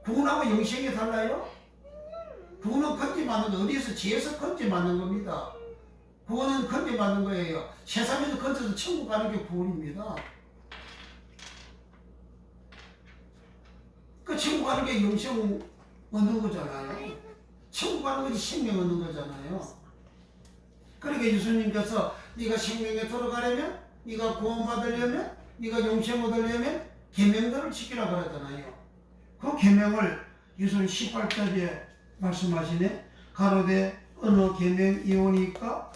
구원하고 영생이 달라요? 구원은 건져받는 거, 어디에서 죄에서 건져받는 겁니다. 구원은 건져받는 거예요. 세상에서 건져서 천국 가는 게 구원입니다. 그 천국 가는 게 영생 얻는 거잖아요. 천국 가는 것이 생명 얻는 거잖아요. 그러니까 예수님께서 네가 생명에 들어가려면, 네가 구원받으려면, 네가 영생 얻으려면 계명들을 지키라고 그러잖아요. 그 계명을 예수님 18절에 말씀하시네. 가로되 어느 계명이오니까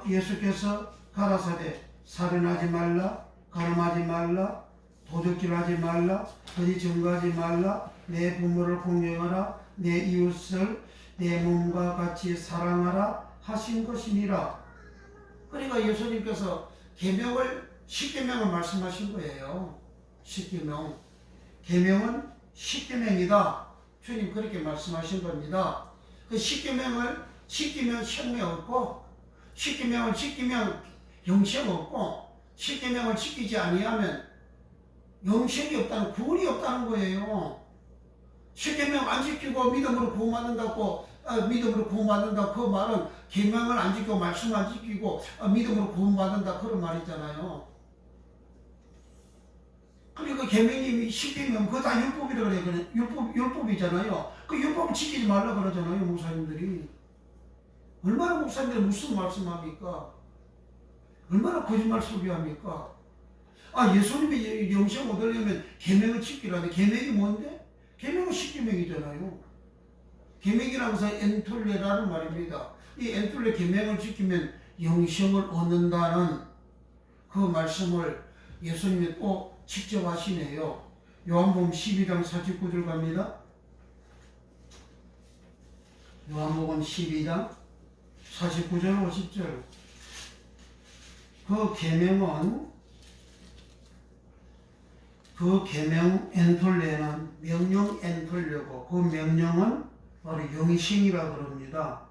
예수께서 가라사대 살인하지 말라, 가늠하지 말라, 도둑질하지 말라, 거짓 증거하지 말라, 내 부모를 공경하라, 내 이웃을 내 몸과 같이 사랑하라 하신 것이니라. 그러니까 예수님께서 계명을 10계명을 말씀하신 거예요. 10계명. 계명은 10계명이다. 주님 그렇게 말씀하신 겁니다. 그 10계명을 지키면 생명 없고, 10계명을 지키면 영생 없고, 10계명을 지키지 아니하면 영생이 없다는, 구원이 없다는 거예요. 10계명 안 지키고 믿음으로 구원받는다고, 믿음으로 구원받는다 그 말은 계명을 안 지키고 말씀 안 지키고 믿음으로 구원받는다 그런 말이잖아요. 그러니까 계명이 10계명 그거 다 율법이라 그래. 율법이잖아요. 그 율법을 지키지 말라 그러잖아요, 목사님들이. 얼마나 목사님들이 무슨 말씀합니까? 얼마나 거짓말 소리합니까? 예수님이 영생 얻으려면 계명을 지키라는데, 계명이 뭔데? 계명은 10계명이잖아요. 계명이라는 것은 엔톨레라는 말입니다. 이 엔톨레 계명을 지키면 영생을 얻는다는 그 말씀을 예수님이 또 직접 하시네요. 요한복음 12장 49절 갑니다. 요한복음 12장 49절 50절. 그 계명 엔톨레는 명령 엔톨레고, 그 명령은 바로 영생이라 그럽니다.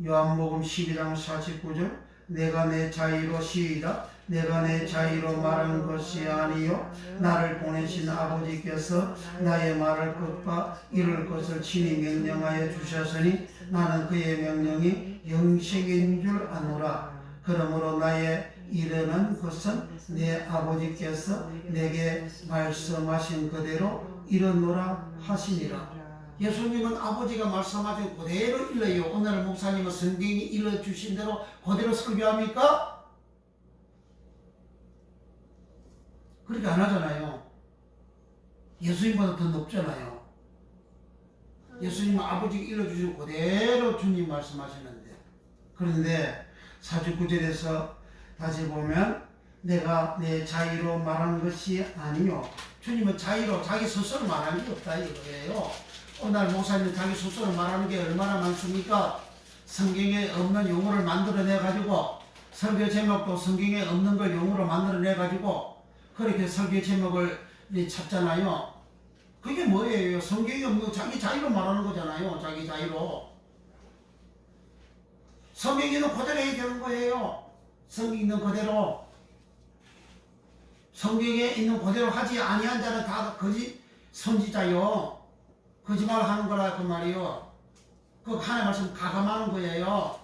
요한복음 12장 49절. 내가 내 자의로 시이다. 내가 내 자의로 말한 것이 아니요 나를 보내신 아버지께서 나의 말을 끝과 이룰 것을 친히 명령하여 주셨으니 나는 그의 명령이 영생인 줄 아노라. 그러므로 나의 이르는 것은 내 아버지께서 내게 말씀하신 그대로 이르노라 하시니라. 예수님은 아버지가 말씀하신 그대로 일러요. 오늘 목사님은 성경이 일러주신 대로 그대로 설교합니까? 그렇게 안 하잖아요. 예수님보다 더 높잖아요. 예수님은 아버지가 일러주신 그대로 주님 말씀하시는데, 그런데 49절에서 다시 보면 내가 내 자의로 말한 것이 아니요. 주님은 자의로 자기 스스로 말하는 게 없다 이거예요. 오늘 목사님 자기 스스로 말하는 게 얼마나 많습니까? 성경에 없는 용어를 만들어내 가지고, 설교 제목도 성경에 없는 걸 용어로 만들어내 가지고 그렇게 설교 제목을 찾잖아요. 그게 뭐예요? 성경에 없는 거 자기 자의로 말하는 거잖아요. 자기 자의로. 성경에 있는 그대로 해야 되는 거예요. 성경에 있는 그대로. 성경에 있는 그대로 하지 아니한 자는 다 거짓 선지자요. 거짓말 하는 거라 그 말이요. 그 하나님 말씀 가감하는 거예요.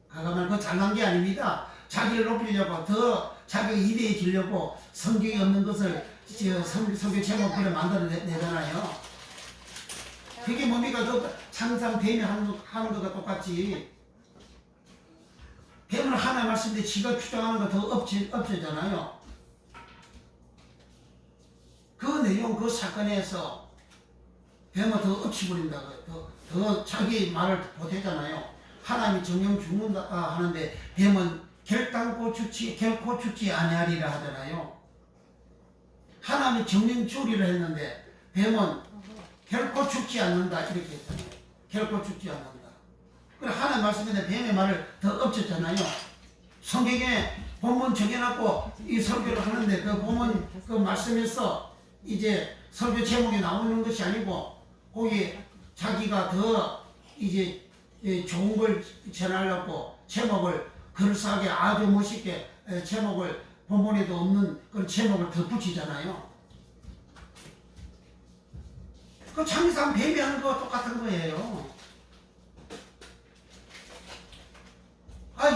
가감하는 거 잘난 게 아닙니다. 자기를 높이려고, 더 자기가 위대해지려고 성경에 없는 것을 성경 제목들을 만들어내잖아요. 그게 뭡니까? 그 항상 뱀이 하는 것과 똑같이. 뱀은 하나님 말씀인데 지가 주장하는 거 더 엎치잖아요. 그 내용, 그 사건에서 뱀은 더 엎치버린다. 더 자기 말을 보태잖아요. 하나님이 정령 죽는다 하는데 뱀은 결코 죽지 아니하리라 하잖아요. 하나님이 정령 죽으리라 했는데 뱀은 결코 죽지 않는다 이렇게 했잖아요. 결코 죽지 않는다. 그래 하나님 말씀인데 뱀의 말을 더 엎쳤잖아요. 성경에 본문 정해놨고 이 설교를 하는데 그 본문 그 말씀에서 이제 설교 제목이 나오는 것이 아니고 거기 자기가 더 이제 좋은 걸 전하려고 제목을 그럴싸하게 아주 멋있게 제목을 본문에도 없는 그런 제목을 더 붙이잖아요. 그 창의상 배배하는 거 똑같은 거예요.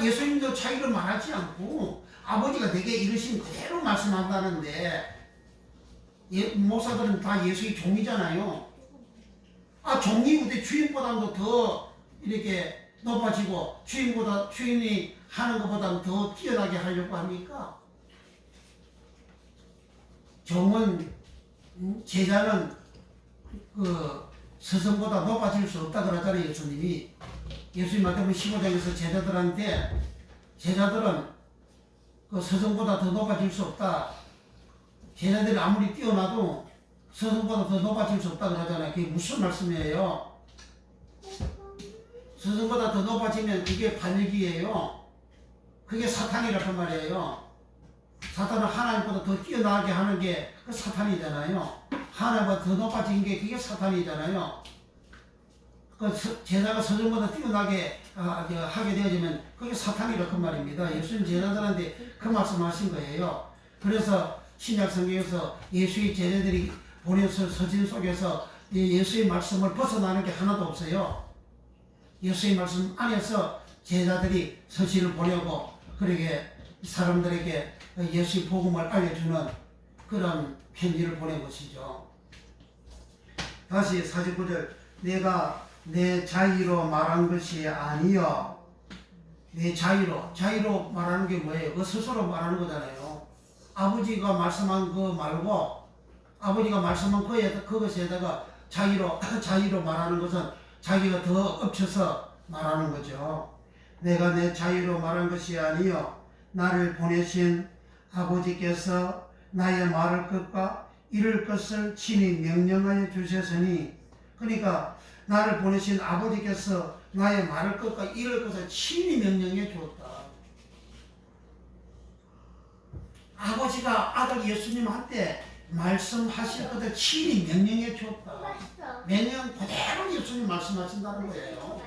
예수님도 자기를 말하지 않고 아버지가 내게 이르신 그대로 말씀한다는데 목사들은 다 예수의 종이잖아요. 종이 근데 주인보다도 더 이렇게 높아지고 주인이 하는 것보다 더 뛰어나게 하려고 합니까? 종은 제자는 그 스승보다 높아질 수 없다 그러잖아요. 예수님이 예수님 말씀은 15장에서 제자들은 그 스승보다 더 높아질 수 없다. 제자들이 아무리 뛰어나도 스승보다 더 높아질 수 없다 그러잖아요. 그게 무슨 말씀이에요? 스승보다 더 높아지면 그게 반역이에요. 그게 사탄이라고 말이에요. 사탄은 하나님보다 더 뛰어나게 하는 게 그 사탄이잖아요. 하나님보다 더 높아진 게 그게 사탄이잖아요. 그 제자가 스승보다 뛰어나게 하게 되어지면 그게 사탄이라고 말입니다. 예수님 제자들한테 그 말씀하신 거예요. 그래서 신약 성경에서 예수의 제자들이 보낸 서신 속에서 예수의 말씀을 벗어나는 게 하나도 없어요. 예수의 말씀 안에서 제자들이 서신을 보내고 그렇게 사람들에게 예수의 복음을 알려주는 그런 편지를 보낸 것이죠. 다시 49절 내가 내 자의로 말한 것이 아니여. 내 자의로 말하는 게 뭐예요? 그 스스로 말하는 거잖아요. 아버지가 말씀한 거 말고 아버지가 말씀한 그것에다가 자의로 말하는 것은 자기가 더 엎쳐서 말하는 거죠. 내가 내 자의로 말한 것이 아니요 나를 보내신 아버지께서 나의 말할 것과 이룰 것을 친히 명령하여 주셨으니, 그러니까 나를 보내신 아버지께서 나의 말할 것과 이룰 것을 친히 명령해 주었다. 아버지가 아들 예수님한테 말씀하실 것을 친히 명령해 주었다. 명령 그대로 예수님 말씀하신다는 거예요.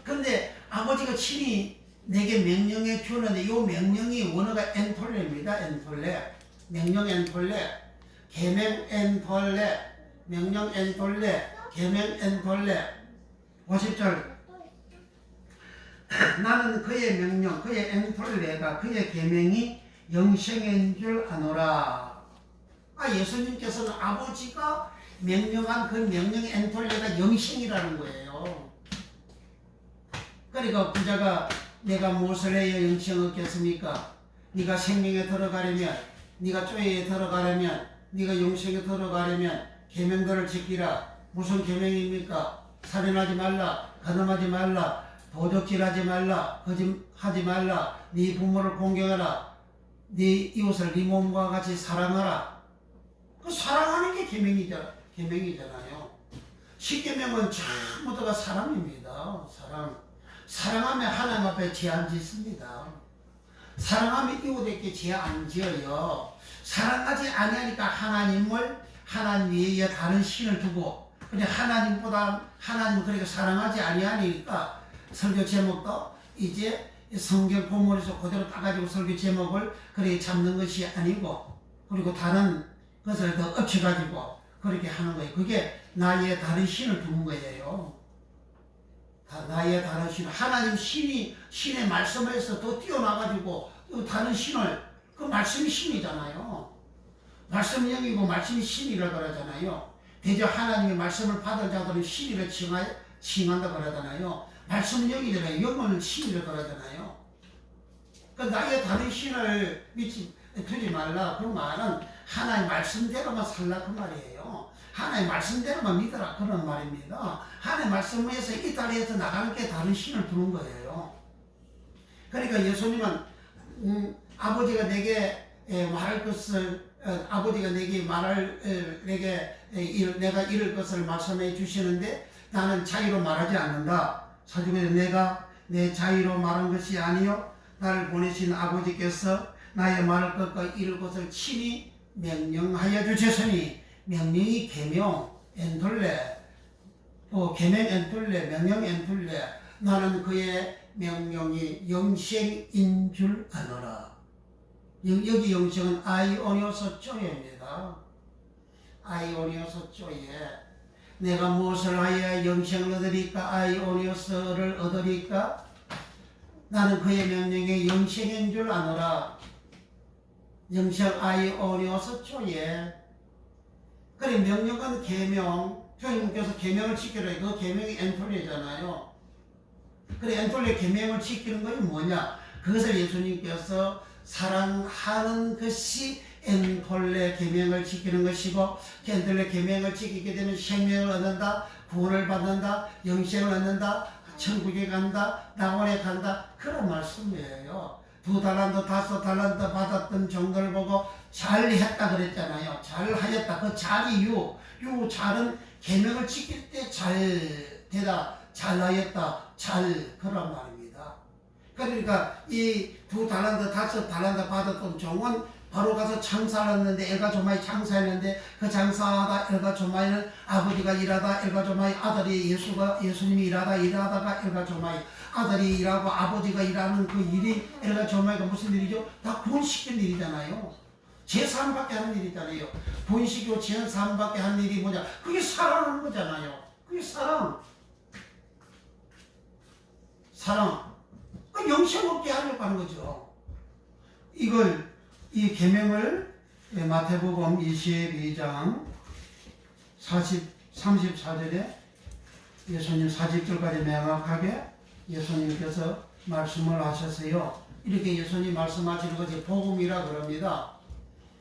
그런데 아버지가 친히 내게 명령해 주는데 이 명령이 원어가 엔톨레입니다. 엔톨레. 명령 엔톨레. 계명 엔톨레. 명령 엔톨레. 계명 엔톨레. 50절. 나는 그의 명령, 그의 엔톨레가 그의 계명이 영생인 줄 아노라. 예수님께서는 아버지가 명령한 그 명령 엔톨레가 영생이라는 거예요. 그러니까 부자가 내가 무엇을 해야 영생을 얻겠습니까? 네가 생명에 들어가려면, 네가 조회에 들어가려면, 네가 영생에 들어가려면 계명들을 지키라. 무슨 계명입니까? 살인하지 말라, 간음하지 말라, 도적질하지 말라, 거짓하지 말라, 네 부모를 공경하라, 네 이웃을 네 몸과 같이 사랑하라. 그 사랑하는 게 계명이잖아요. 십계명은 전부 다가 사랑입니다. 사랑하면 하나님 앞에 죄 안 짓습니다. 사랑하면 이웃에게 죄 안 지어요. 사랑하지 아니하니까 하나님 위에 다른 신을 두고, 근데 하나님 그렇게 사랑하지 아니하니까 설교 제목도 이제 성경 본문에서 그대로 따가지고 설교 제목을 그렇게 잡는 것이 아니고, 그리고 다른 것을 더 엎쳐가지고 그렇게 하는 거예요. 그게 나의 다른 신을 두는 거예요. 나의 다른 신, 하나님 신의 말씀에서 더 뛰어나가지고 다른 신을, 그 말씀이 신이잖아요. 말씀이 영이고 말씀이 신이라고 그러잖아요. 대저 하나님의 말씀을 받을 자들은 신이라 칭한다 그러잖아요. 말씀은 영이잖아요. 영은 신이라고 그러잖아요. 그 나의 다른 신을 두지 말라. 그 말은 하나님 말씀대로만 살라 그 말이에요. 하나님 말씀대로만 믿어라 그런 말입니다. 하나님 말씀에서 이탈리아에서 나가는 게 다른 신을 두는 거예요. 그러니까 예수님은 아버지가 내게 말할 것을 아버지가 내게 내가 이룰 것을 말씀해 주시는데 나는 자기로 말하지 않는다. 사주에 내가 내 자유로 말한 것이 아니요 나를 보내신 아버지께서 나의 말을 꺾어 이룰 것을 친히 명령하여 주셨으니 명령이 계명 엔톨레 계명 엔톨레 명령 엔톨레 나는 그의 명령이 영생인 줄 아노라. 여기 영생은 아이오니오서 쪼예입니다. 아이오니오서 쪼예 내가 무엇을 하여야 영생을 얻으리까 아이오니오스를 얻으리까 나는 그의 명령에 영생인 줄 아노라. 영생 아이오니오스 초예. 그래 명령은 계명. 주님께서 계명을 지키라. 그 계명이 엔톨레잖아요. 그래 엔톨레 계명을 지키는 것이 뭐냐? 그것을 예수님께서 사랑하는 것이 엔톨레 계명을 지키는 것이고 엔톨레 계명을 지키게 되면 생명을 얻는다, 구원을 받는다, 영생을 얻는다, 천국에 간다, 낙원에 간다 그런 말씀이에요. 2달란트 5달란트 받았던 정도를 보고 잘했다 그랬잖아요. 잘하였다. 그 잘이 요 잘은 계명을 지킬 때 잘되다, 잘하였다, 잘 그런 말입니다. 그러니까 이 2달란트 5달란트 받았던 종은 바로 가서 장사했는데 엘가조마이 장사했는데 그 장사하다 엘가조마이는 아버지가 일하다 엘가조마이 아들이 예수님이 일하다가 엘가조마이 아들이 일하고 아버지가 일하는 그 일이 엘가조마이가 무슨 일이죠? 다 구원시키는 일이잖아요. 제3밖에 하는 일이잖아요. 구원시키고 제3밖에 하는 일이 뭐냐? 그게 사랑하는 거잖아요. 그게 사랑. 그 영생 없게 하려고 하는 거죠. 이 계명을 마태복음 22장 34절에 예수님 40절까지 명확하게 예수님께서 말씀을 하셨어요. 이렇게 예수님 말씀하시는 것이 복음이라 그럽니다.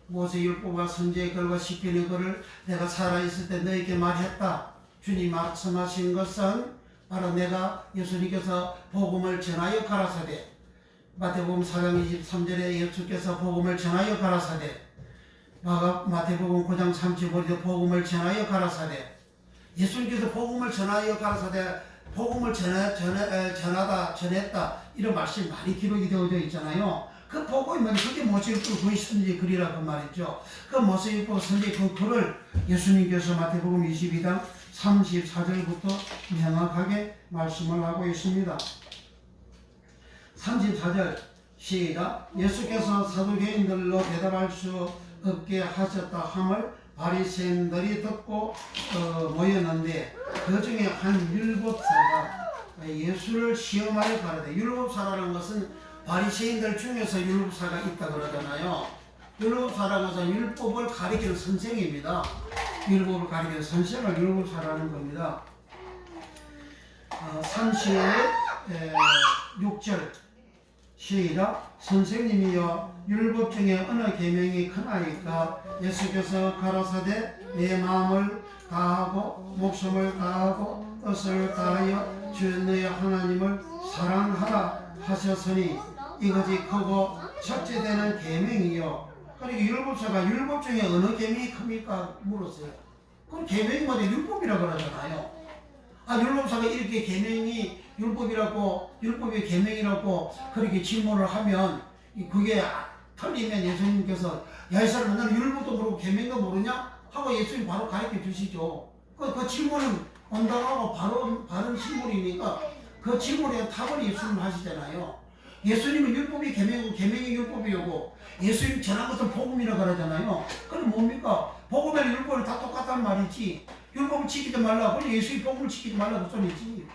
모세율법과 선지의 글과 시편의 글을 내가 살아있을 때 너에게 말했다. 주님 말씀하신 것은 바로 내가 예수님께서 복음을 전하여 가라사대 마태복음 4장 23절에 예수께서 복음을 전하여 가라사대 마태복음 9장 35절에 복음을 전하여 가라사대 예수님께서 복음을 전하여 가라사대 복음을 전했다 이런 말씀이 많이 기록이 되어져 있잖아요. 그 복음이 뭐냐? 그게 모세율법 거의 선지 글이라 그 말이죠. 그 모세율법 선지 그 글을 예수님께서 마태복음 22장 34절부터 명확하게 말씀을 하고 있습니다. 34절 시작. 예수께서 사두개인들로 대답할 수 없게 하셨다 함을 바리새인들이 듣고 모였는데 그 중에 한 7사가 예수를 시험하여 가르되 율법사라는 것은 바리새인들 중에서 율법사가 있다 그러잖아요. 율법사라는 것은 율법을 가리키는 선생입니다. 율법을 가리키는 선생을 율법사라는 겁니다. 36절 시작. 선생님이여 율법 중에 어느 계명이 크나이까 예수께서 가라사대 내 마음을 다하고 목숨을 다하고 뜻을 다하여 주 너의 하나님을 사랑하라 하셨으니 이것이 크고 첫째 되는 계명이요. 그러니까 율법사가 율법 중에 어느 계명이 큽니까? 물었어요. 그럼 계명이 뭐냐? 율법이라고 그러잖아요. 율법사가 이렇게 계명이 율법이 계명이라고 그렇게 질문을 하면 그게 틀리면 예수님께서 야 이 사람 너는 율법도 모르고 계명도 모르냐? 하고 예수님 바로 가르쳐 주시죠. 그 질문은 온당하고 바른 질문이니까 그 질문에 답을 예수님 하시잖아요. 예수님은 율법이 계명이고 계명이 율법이고 예수님 전한 것은 복음이라고 그러잖아요. 그럼 뭡니까? 복음이랑 율법은 다 똑같단 말이지. 율법을 지키지 말라. 그럼 예수의 복음을 지키지 말라 그 소리지.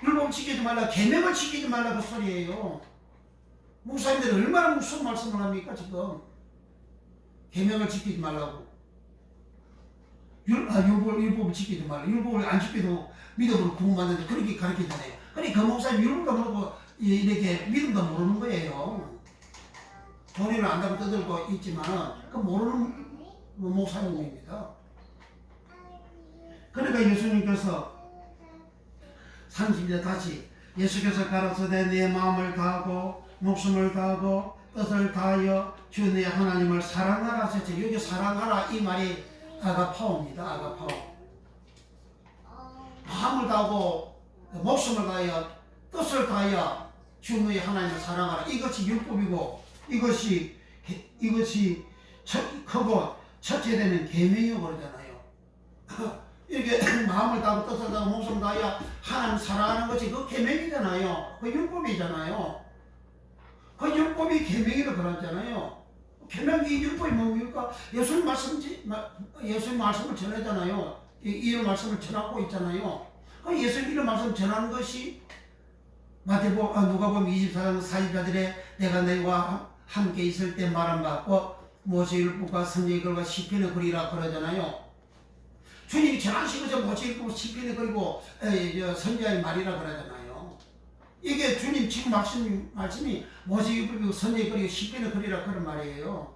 율법을 지키지 말라. 계명을 지키지 말라 그 소리예요. 목사님들이 얼마나 무슨 말씀을 합니까 지금. 계명을 지키지 말라고. 율법을 지키지 말라. 율법을 안 지켜도 믿음으로 구원받는데 그렇게 가르치잖아요. 그러니까 그 목사님 율법도 모르고 이렇게 믿음도 모르는 거예요. 본인은 안다고 떠들고 있지만 그 모르는 목사님입니다. 그러니까 예수님께서 30절 다시 예수께서 가라사대 내 마음을 다하고 목숨을 다하고 뜻을 다하여 주 내 하나님을 사랑하라 하셨죠. 여기 사랑하라 이 말이 아가파오입니다. 아가파오. 마음을 다하고 목숨을 다하여 뜻을 다하여 주 너희 하나님을 사랑하라. 이것이 율법이고 이것이 크고 첫째 되는 계명이고 그러잖아요. 이렇게 마음을 다하고 뜻을 다하고 목숨을 다하여 하나님 사랑하는 것이 그 계명이잖아요. 그 율법이잖아요. 그 율법이 계명이라 그러잖아요. 계명이 율법이 뭡니까? 예수님 말씀을 전하잖아요. 이런 말씀을 전하고 있잖아요. 그 예수님 이런 말씀을 전하는 것이 누가복음 24장 40절에 내가 너희와 함께 있을 때 말한 바 모세율법과 성경의 글과 시편의 글이라 그러잖아요. 주님이 전하신 것은 모세율법, 시편의 글이고 선지자의 말이라 그러잖아요. 이게 주님 지금 말씀이 모세율법이고 성경의 글이고 시편의 글이라 그런 말이에요.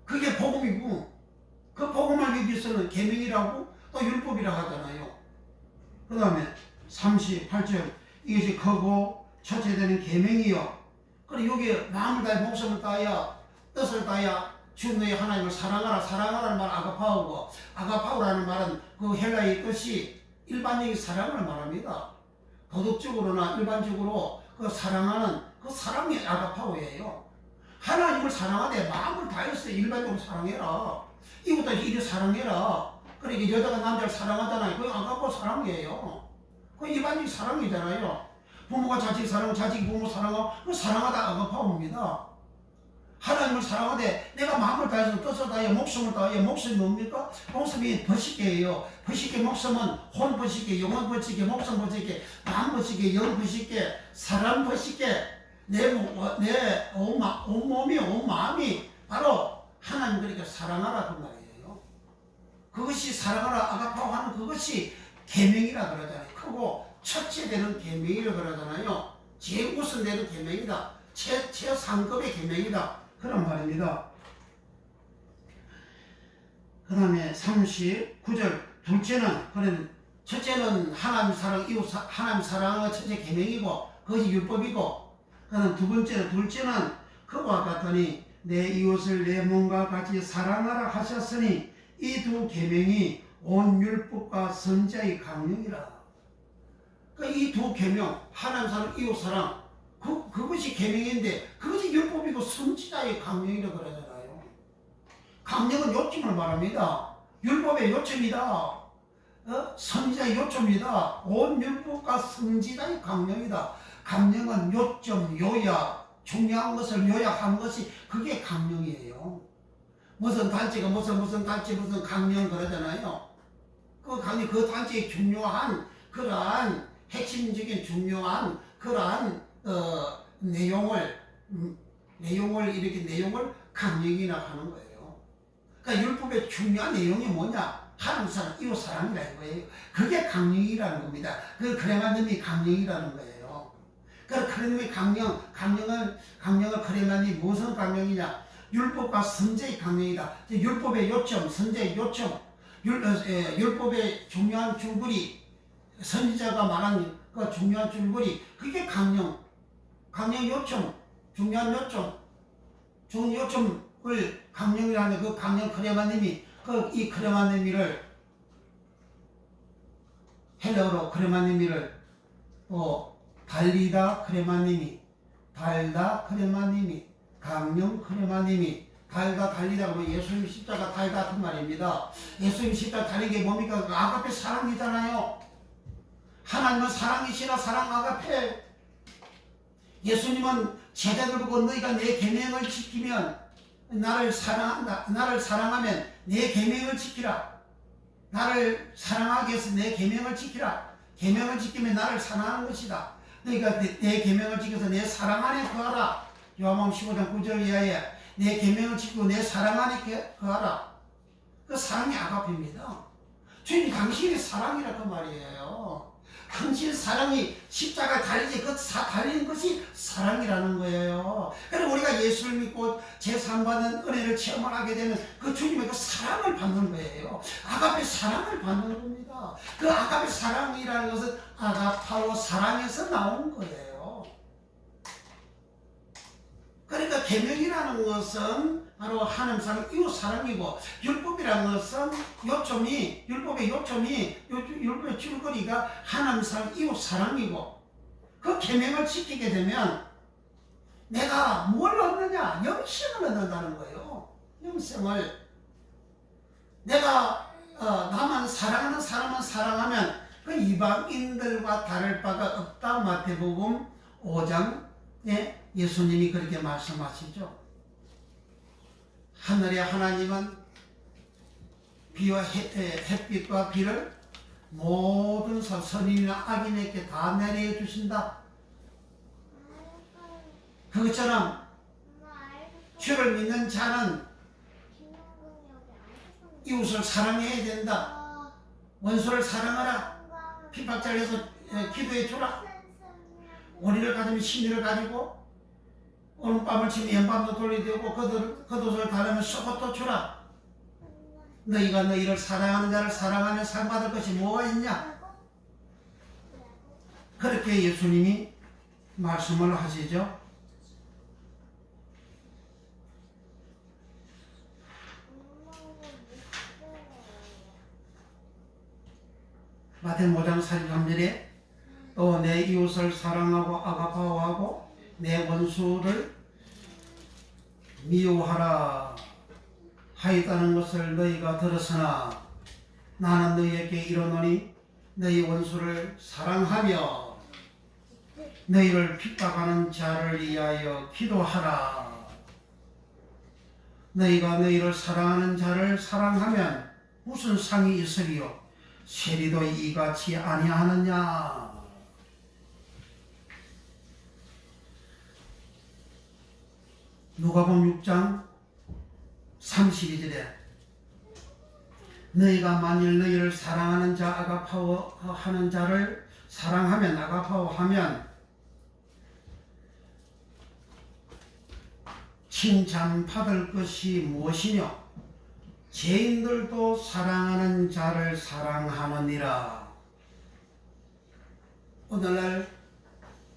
그게 복음이고 그 복음을 알기 위해서는 계명이라고 또 율법이라 하잖아요. 그 다음에 38절 이것이 크고 첫째 되는 계명이요. 그리고 여기에 마음을 다해 목숨을 다하여 뜻을 다하여 주 너희 하나님을 사랑하라. 사랑하라는 말은 아가파오고 아가파오라는 말은 그 헬라의 뜻이 일반적인 사랑을 말합니다. 도덕적으로나 일반적으로 그 사랑하는 그 사랑이 아가파오예요. 하나님을 사랑하되 마음을 다해서 일반적으로 사랑해라. 이것도 이리 사랑해라. 그러니까 여자가 남자를 사랑하잖아요. 그게 아가파오 사랑이에요. 그 일반적인 사랑이잖아요. 부모가 자식 사랑하고 자식이 부모 사랑하고 그 사랑하다 아가파오입니다. 하나님을 사랑하되 내가 마음을 다해서 뜻을 다해 목숨을 다해 목숨이 뭡니까? 목숨이 버식계예요. 버식계 목숨은 혼 버식계, 영혼 버식계, 목숨 버식계, 마음 버식계, 영 버식계, 사람 버식계, 온 몸이 온 마음이 바로 하나님 그렇게 사랑하라 그 말이에요. 그것이 사랑하라 아가파오 하는 그것이 계명이라 그러잖아요. 크고 첫째 되는 계명이라 그러잖아요. 제일 우선되는 계명이다. 최상급의 계명이다. 그런 말입니다. 그 다음에 39절 둘째는 첫째는 하나님 사랑, 이웃 하나님 사랑은 첫째 계명이고 그것이 율법이고 그다음 둘째는 그와 같으니 내 이웃을 내 몸과 같이 사랑하라 하셨으니 이 두 계명이 온 율법과 선지자의 강령이라. 이 두 계명 하나님 사랑, 이웃 사랑 그것이 계명인데 그것이 율법이고 선지자의 강령이라고 그러잖아요. 강령은 요점을 말합니다. 율법의 요점이다. 선지자의 요점이다. 온 율법과 선지자의 강령이다. 강령은 요점, 요약, 중요한 것을 요약한 것이 그게 강령이에요. 무슨 단체가 무슨 단체 무슨 강령 그러잖아요. 그 강령 그 단체의 중요한 그러한 핵심적인 중요한 그러한 내용을 강령이라 하는 거예요. 그러니까 율법의 중요한 내용이 뭐냐? 하나님 사랑, 이웃 사랑이라는 거예요. 그게 강령이라는 겁니다. 그래만 놈이 강령이라는 거예요. 그러면 강령을 그래만이 무슨 강령이냐? 율법과 선지자의 강령이다. 율법의 요점, 선지자의 요점, 율법의 중요한 줄거리, 선지자가 말한 그 중요한 줄거리, 그게 강령 요점, 중요한 요점을 강령이라는 그 강령 크레마님이 이 크레마님이를 헬라어로 크레마님이를 달리다 크레마님이 달다 크레마님이 강령 크레마님이 달다 달리다 그러면 예수님 십자가 달다 그 말입니다. 예수님 십자가 달린 게 뭡니까? 그 아가페 사랑이잖아요. 하나님은 사랑이시라 사랑 아가페. 예수님은 제자들 보고 너희가 내 계명을 지키면 나를 사랑하면 내 계명을 지키라. 나를 사랑하기 위해서 내 계명을 지키라. 계명을 지키면 나를 사랑하는 것이다. 너희가 내 계명을 지켜서 내 사랑 안에 거하라. 요한복음 15장 9절 이하에 내 계명을 지키고 내 사랑 안에 거하라. 그 사랑이 아가페입니다. 주님 당신의 사랑이라 그 말이에요. 당신 사랑이 십자가 달리지 달리는 것이 사랑이라는 거예요. 그래서 우리가 예수를 믿고 제3받는 은혜를 체험을 하게 되면 그 주님의 그 사랑을 받는 거예요. 아가페 사랑을 받는 겁니다. 그 아가페 사랑이라는 것은 아가파오 사랑에서 나온 거예요. 그러니까 그러니까 계명이라는 것은 바로 하나님 사랑 이웃 사랑이고, 율법이라는 것은 율법의 율법의 줄거리가 하나님 사랑 이웃 사랑이고, 그 계명을 지키게 되면 내가 뭘 얻느냐? 영생을 얻는다는 거예요. 영생을. 내가 나만 사랑하는 사람만 사랑하면 그 이방인들과 다를 바가 없다. 마태복음 5장에 예수님이 그렇게 말씀하시죠. 하늘의 하나님은 비와 햇빛과 비를 모든 선인이나 악인에게 다 내려 주신다. 그것처럼 주를 믿는 자는 이웃을 사랑해야 된다. 원수를 사랑하라. 핍박자를 해서 기도해 주라. 오리를 가지면 신의를 가지고, 오른밤을 치면 왼밤도 돌리되고, 겉옷을 가르면 속옷도 주라. 너희가 너희를 사랑하는 자를 사랑하면 상 받을 것이 뭐가 있냐? 그렇게 예수님이 말씀을 하시죠. 마태복음 5장 43절에 또 내 이웃을 사랑하고 아가파오하고 내 원수를 미워하라 하였다는 것을 너희가 들었으나 나는 너희에게 이르노니 너희 원수를 사랑하며 너희를 핍박하는 자를 위하여 기도하라. 너희가 너희를 사랑하는 자를 사랑하면 무슨 상이 있으리요? 세리도 이같이 아니하느냐? 누가복음 6장 32절에 너희가 만일 너희를 사랑하는 자 아가파오하는 자를 사랑하면 아가파오하면 칭찬받을 것이 무엇이뇨? 죄인들도 사랑하는 자를 사랑하느니라. 오늘날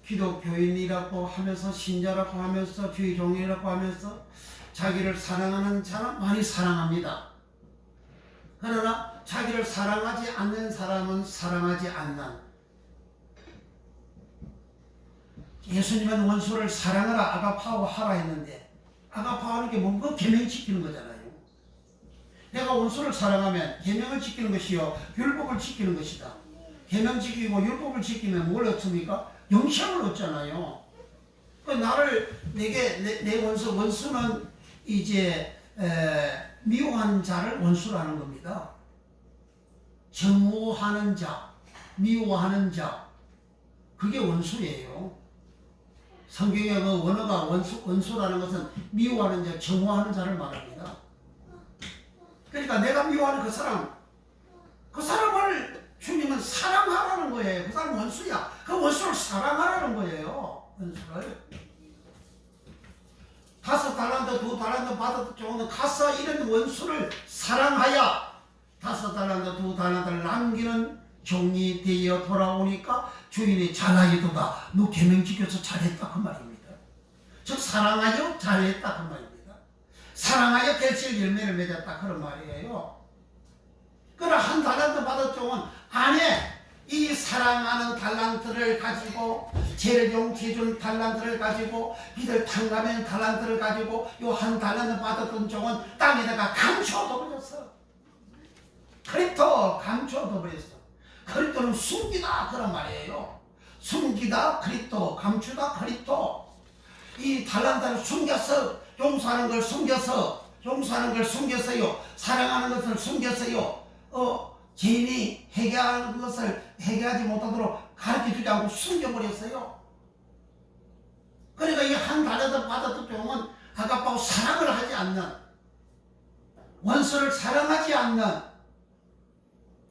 기독교인이라고 하면서 신자라고 하면서 주의 종이라고 하면서 자기를 사랑하는 자는 많이 사랑합니다. 그러나 자기를 사랑하지 않는 사람은 사랑하지 않는. 예수님은 원수를 사랑하라 아가파오하라 했는데, 아가파오하는 게 뭔가 계명 지키는 거잖아요. 내가 원수를 사랑하면 계명을 지키는 것이요 율법을 지키는 것이다. 계명 지키고 율법을 지키면 뭘 얻습니까? 영생을 얻잖아요. 내 원수는 이제 미워하는 자를 원수라는 겁니다. 정오하는 자, 미워하는 자, 그게 원수예요. 성경의 그 원어가 원수라는 것은 미워하는 자, 정오하는 자를 말합니다. 그러니까 내가 미워하는 그 사람을 주님은 사랑하라는 거예요. 그 사람 원수야. 그 원수를 사랑하라는 거예요. 원수를. 5달란트, 2달란트 받아도 좋은데 가서 이런 원수를 사랑하여 5달란트, 2달란트를 남기는 종이 되어 돌아오니까 주인이 잘하기도다. 너 계명 지켜서 잘했다 그 말입니다. 즉 사랑하여 잘했다 그 말입니다. 사랑하여 결실 열매를 맺었다 그런 말이에요. 그러나 한 달란트 받았종은 안에 이 사랑하는 달란트를 가지고, 죄를 용치해준 달란트를 가지고, 비를 탕감하는 달란트를 가지고 요 한 달란트 받았던 종은 땅에다가 감춰둬 버렸어. 그리스도 감춰둬 버렸어. 그리스도는 숨기다 그런 말이에요. 숨기다 그리스도, 감추다 그리스도. 이 달란트를 숨겼어. 용서하는 걸 숨겼어요. 사랑하는 것을 숨겼어요. 죄인이 회개하는 것을 회개하지 못하도록 가르쳐주지 않고 숨겨버렸어요. 그러니까 이 한 달란트 받았던 종은 아가파오 사랑을 하지 않는, 원수를 사랑하지 않는,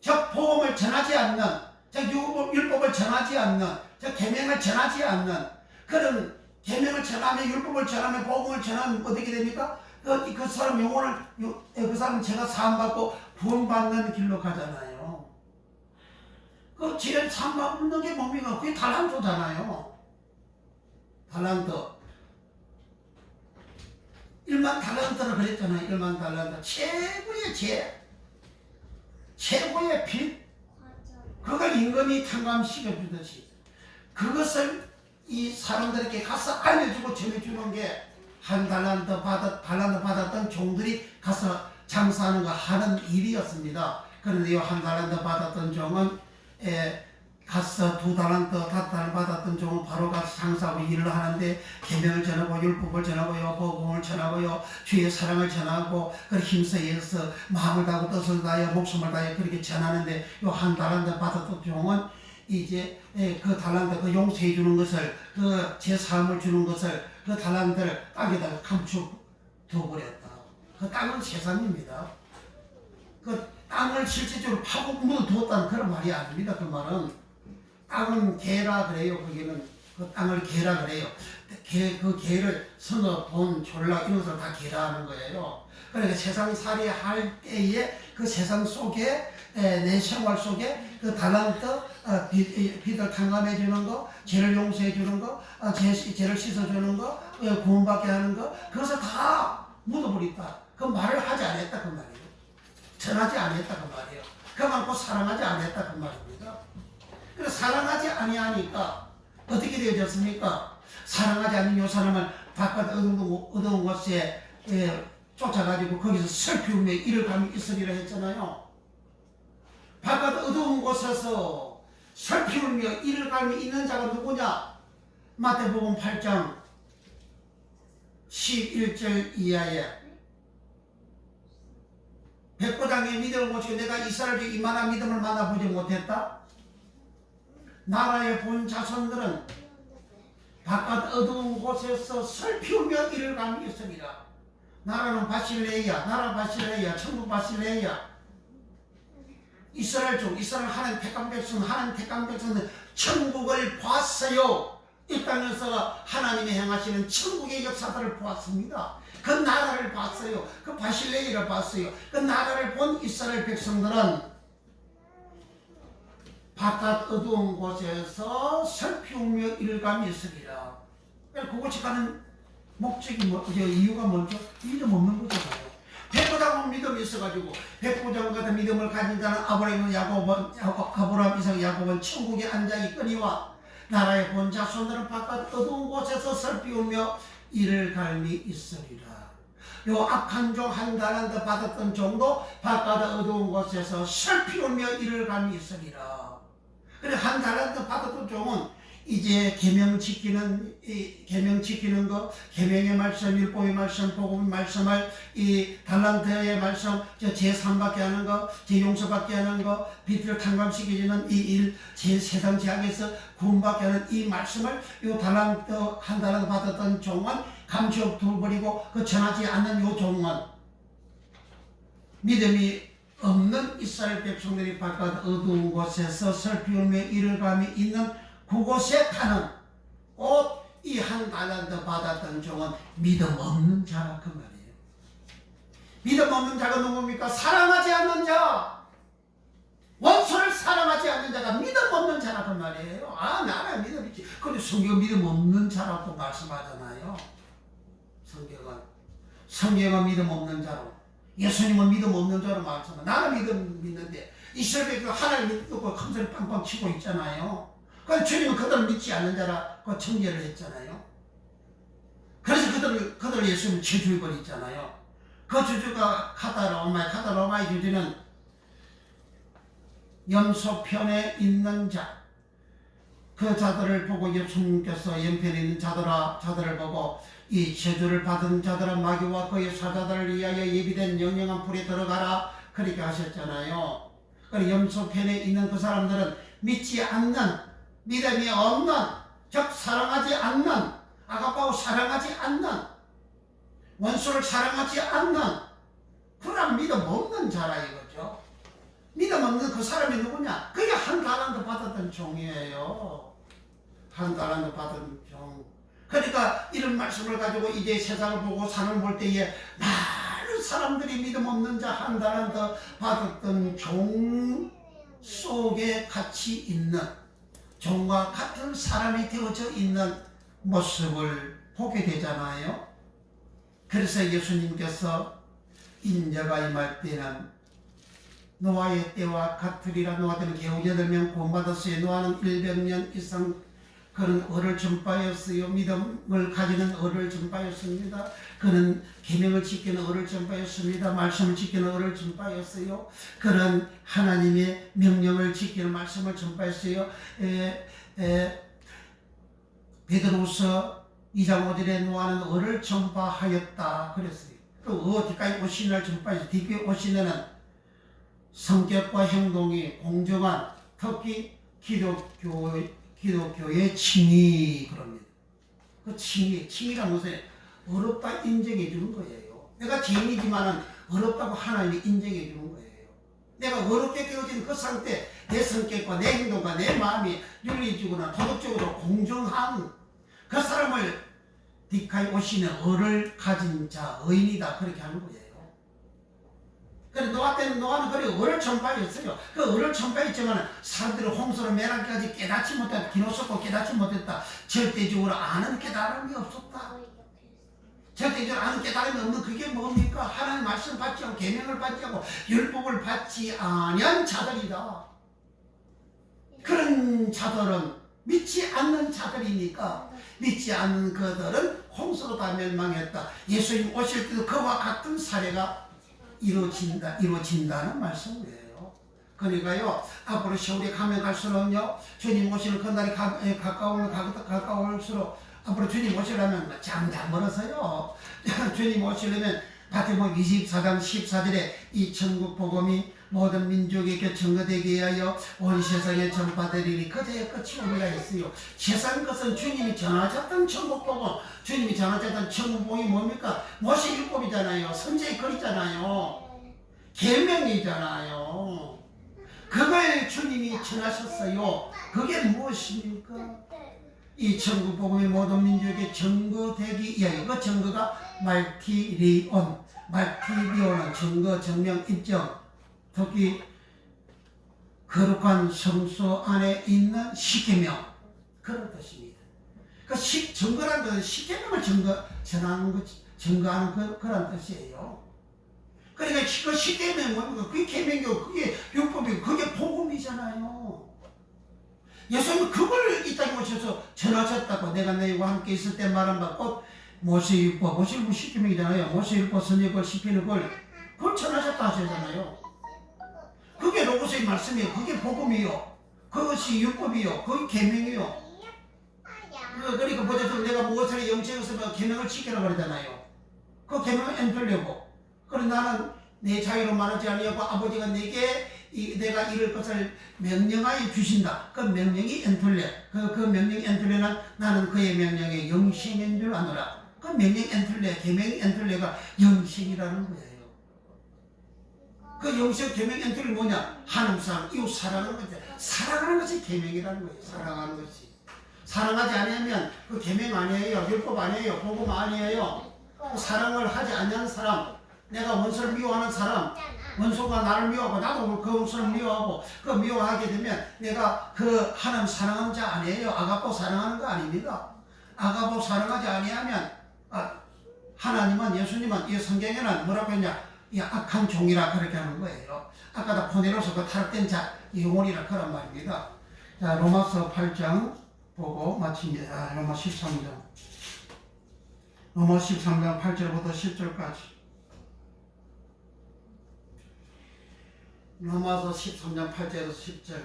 즉 복음을 전하지 않는, 즉 율법을 전하지 않는, 즉 계명을 전하지 않는, 그런 계명을 전하면, 율법을 전하면, 복음을 전하면 어떻게 됩니까? 그 사람 영혼을, 그 사람은 제가 사함받고 구원받는 길로 가잖아요. 그 죄를 사함받는 게 뭡니까? 그게 달란트잖아요. 달란트. 1만 달란트를 그랬잖아요. 1만 달란트. 최고의 빚. 그걸 임금이 탕감시켜 주듯이 그것을 이 사람들에게 가서 알려주고 전해주는 게 한 달란트 받았던 종들이 가서 장사하는 거 하는 일이었습니다. 그런데 이 한 달란트 받았던 종은 가서 2달란트, 5달란트 받았던 종은 바로 가서 장사하고 일을 하는데 계명을 전하고 율법을 전하고요, 복음을 전하고요, 주의 사랑을 전하고 그걸 힘써서 마음을 다하고 뜻을 다하여 목숨을 다하여 그렇게 전하는데 이 한 달란트 받았던 종은 이제 그 달란트, 그 용서해 주는 것을, 그 제 삶을 주는 것을, 그 달란트를 땅에다가 감춰두어버렸다. 그 땅은 세상입니다. 그 땅을 실질적으로 파고 묻어두었다는 그런 말이 아닙니다. 그 말은 땅은 개라 그래요. 거기는 그 땅을 개라 그래요. 그 개를 선어, 돈, 졸라 이런 것을 다 개라 하는 거예요. 그러니까 세상 살이 할 때에 그 세상 속에 내 생활 속에 그 달란트, 빚을 탕감해 주는 거, 죄를 용서해 주는 거, 죄를 씻어 주는 거, 구원받게 하는 거, 그것을 다 묻어버렸다. 그 말을 하지 않았다 그 말이에요. 전하지 않았다 그 말이에요. 그만큼 사랑하지 않았다 그 말입니다. 그래서 사랑하지 아니하니까 어떻게 되어졌습니까? 사랑하지 않는 요 사람을 바깥 어두운 곳에 쫓아가지고 거기서 슬피우며 이를 감이 있으리라 했잖아요. 바깥 어두운 곳에서 슬피우며 이를 감이 있는 자가 누구냐? 마태복음 8장 11절 이하에 백부장의 믿음을 모시고 내가 이스라엘에 이만한 믿음을 만나보지 못했다. 나라의 본 자손들은 바깥 어두운 곳에서 슬피우며 이를 감이 있으리라. 나라는 바실레이야, 나라 바실레이야, 천국 바실레이야. 이스라엘 중, 이스라엘 하나님 택한 백성, 하나님 택한 백성들 천국을 봤어요. 이 땅에서 하나님이 행하시는 천국의 역사들을 보았습니다. 그 나라를 봤어요. 그 바실레이를 봤어요. 그 나라를 본 이스라엘 백성들은 바깥 어두운 곳에서 슬피우며 일감이 있으리라. 그곳에 가는 목적이 이유가 뭐죠? 믿음 없는 거잖아요. 백부장은 믿음이 있어가지고 백부장 같은 믿음을 가진 자는 아브라함, 이삭, 야곱은 천국에 앉아 있거니와 나라의 본 자손들은 바깥 어두운 곳에서 슬피우며 이를 갈미 있으리라. 요 악한 종 한 달란트 받았던 종도 바깥 어두운 곳에서 슬피우며 이를 갈미 있으리라. 그래 한 달란트 받았던 종은 이제 계명 지키는 거, 계명의 말씀, 율법의 말씀, 복음의 말씀을 이 달란트의 말씀, 제3 받게 하는 거, 제 용서 받게 하는 거, 빚을 탕감시키는 이 일, 세상 재앙에서 구원받게 하는 이 말씀을 요 달란트 한 달란트 받았던 종은 감추어 두어버리고 그 전하지 않는 요 종은 믿음이 없는 이스라엘 백성들이 바깥 어두운 곳에서 슬피우며 이를 감이 있는 그곳에 가는 곧 이 한 달란트 받았던 종은 믿음 없는 자라 그 말이에요. 믿음 없는 자가 누굽니까? 사랑하지 않는 자, 원수를 사랑하지 않는 자가 믿음 없는 자라 그 말이에요. 아 나는 믿음 있지. 근데 성경 믿음 없는 자라고 말씀하잖아요. 성경은 믿음 없는 자로, 예수님은 믿음 없는 자로 말씀하잖아요. 나는 믿음 믿는데 이스라엘 백성 하나님 믿고 큰 소리 빵빵 치고 있잖아요. 그래서 주님은 그들을 믿지 않는 자라고 청결을 했잖아요. 그래서 그들을 예수님은 저주해 버렸잖아요. 그 주주가 카타로마의 주주는 염소편에 있는 자, 그 자들을 보고 예수님께서 연편에 있는 자들을 보고 이 저주를 받은 자들은 마귀와 그의 사자들을 위하여 예비된 영영한 불에 들어가라 그렇게 하셨잖아요. 그리고 염소편에 있는 그 사람들은 믿지 않는, 믿음이 없는, 즉 사랑하지 않는, 아가빠고 사랑하지 않는, 원수를 사랑하지 않는 그런 믿음 없는 자라 이거죠. 믿음 없는 그 사람이 누구냐? 그게 한 달란트 받았던 종이에요. 한 달란트 받은 종. 그러니까 이런 말씀을 가지고 이제 세상을 보고 산을 볼 때에 많은 사람들이 믿음 없는 자 한 달란트 받았던 종 속에 같이 있는, 종과 같은 사람이 되어져 있는 모습을 보게 되잖아요. 그래서 예수님께서 인자가 임할 때는 노아의 때와 같으리라. 노아 때는 겨우 8명 구원받았어요. 노아는 100년 이상 그는 을을 전파하였어요. 믿음을 가지는 을을 전파하였습니다. 그는 계명을 지키는 을을 전파하였습니다. 말씀을 지키는 을을 전파하였어요. 그는 하나님의 명령을 지키는 말씀을 전파했어요. 베드로후서 2장 5절에 노아는 을을 전파하였다 그랬어요. 또 어디까지 오신을 전파했어요. 뒤에 오신에는 성격과 행동이 공정한, 특히 기독교의 칭의 그럽니다. 그 칭의란 것은 어렵다 인정해 주는 거예요. 내가 죄인이지만은 어렵다고 하나님이 인정해 주는 거예요. 내가 어렵게 깨어진 그 상태, 내 성격과 내 행동과 내 마음이 윤리적으로나 도덕적으로 공정한 그 사람을 뒷가에 오시는 을을 가진 자, 의인이다 그렇게 하는 거예요. 그래서 노아 때는 노아는 그래 을을 전파했어요. 그 을을 전파했지만 사람들이 홍수로 매라기까지 깨닫지 못했다. 기노스고 깨닫지 못했다. 절대적으로 아는 깨달음이 없었다. 절대적으로 아는 깨달음이 없는 그게 뭡니까? 하나님 말씀 받지 않고 계명을 받지 않고 율법을 받지 아니한 자들이다. 그런 자들은 믿지 않는 자들이니까 믿지 않는 그들은 홍수로 다 멸망했다. 예수님 오실 때도 그와 같은 사례가 이루어진다는 말씀이에요. 그러니까요, 앞으로 세월이 가면 갈수록요, 주님 오시는 그날이 가까울수록 앞으로 주님 오시려면 잠다 멀어서요. 주님 오시려면 마태복음 24장 14절에 이 천국 복음이 모든 민족에게 증거되게 하여 온 세상에 전파되리니 그제야 끝이 오리라 했어요. 세상 것은 주님이 전하셨던 천국 복음, 주님이 전하셨던 천국 복음이 뭡니까? 모세 율법이잖아요. 선지의 글이잖아요. 계명이잖아요. 그걸 주님이 전하셨어요. 그게 무엇입니까? 이 천국 복음이 모든 민족에게 증거되기 위하여, 그 증거가 말티리온은 증거, 증명, 입증, 특히 거룩한 성소 안에 있는 십계명, 그런 뜻입니다. 그 증거라는 것은 십계명을 증거하는 그런 뜻이에요. 그러니까 그 십계명이 뭡니까? 그게 계명이고 그게 율법이고 그게 복음이잖아요. 예수님은 그걸 이 땅에 오셔서 전하셨다고. 내가 너희와 함께 있을 때 말한 바 곧 모세율법, 모세율법 십계명이잖아요. 모세율법, 선지율법, 시편을 그걸 전하셨다 하셨잖아요. 그게 로고스의 말씀이에요. 그게 복음이요. 그것이 율법이요. 그게 계명이요. 그러니까 보자면 내가 무엇을 영적에서 계명을 지키라고 그러잖아요. 그 계명을 안 들려고. 그래 나는 내 자유로 말하지 아니하고 아버지가 내게 내가 이럴 것을 명령하여 주신다. 그 명령이 엔틀레. 그 명령이 엔틀레는 나는 그의 명령에 영생인 줄 아노라. 그 명령 엔틀레, 계명이 엔틀레가 영생이라는 거예요. 그 영생 계명 엔틀레는 뭐냐? 하나님 사랑, 이웃 사랑하는 거지. 사랑하는 것이 계명이라는 거예요. 사랑하는 것이. 사랑하지 않으면 그 계명 아니에요. 율법 아니에요. 복음 아니에요. 그 사랑을 하지 않는 사람, 내가 원수를 미워하는 사람, 원수가 나를 미워하고 나도 그 원수를 미워하고 그 미워하게 되면 내가 그 하나님 사랑하는 자 아니에요. 아가포 사랑하는 거 아닙니다. 아가포 사랑하지 아니하면 하나님은, 예수님은 이 성경에는 뭐라고 했냐? 이 악한 종이라 그렇게 하는 거예요. 아까도 포네로서 그 타락된 자 영혼이라 그런 말입니다. 자, 로마서 8장 보고 마칩니다. 로마 13장 8절부터 10절까지. 로마서 13장 8절에서 10절.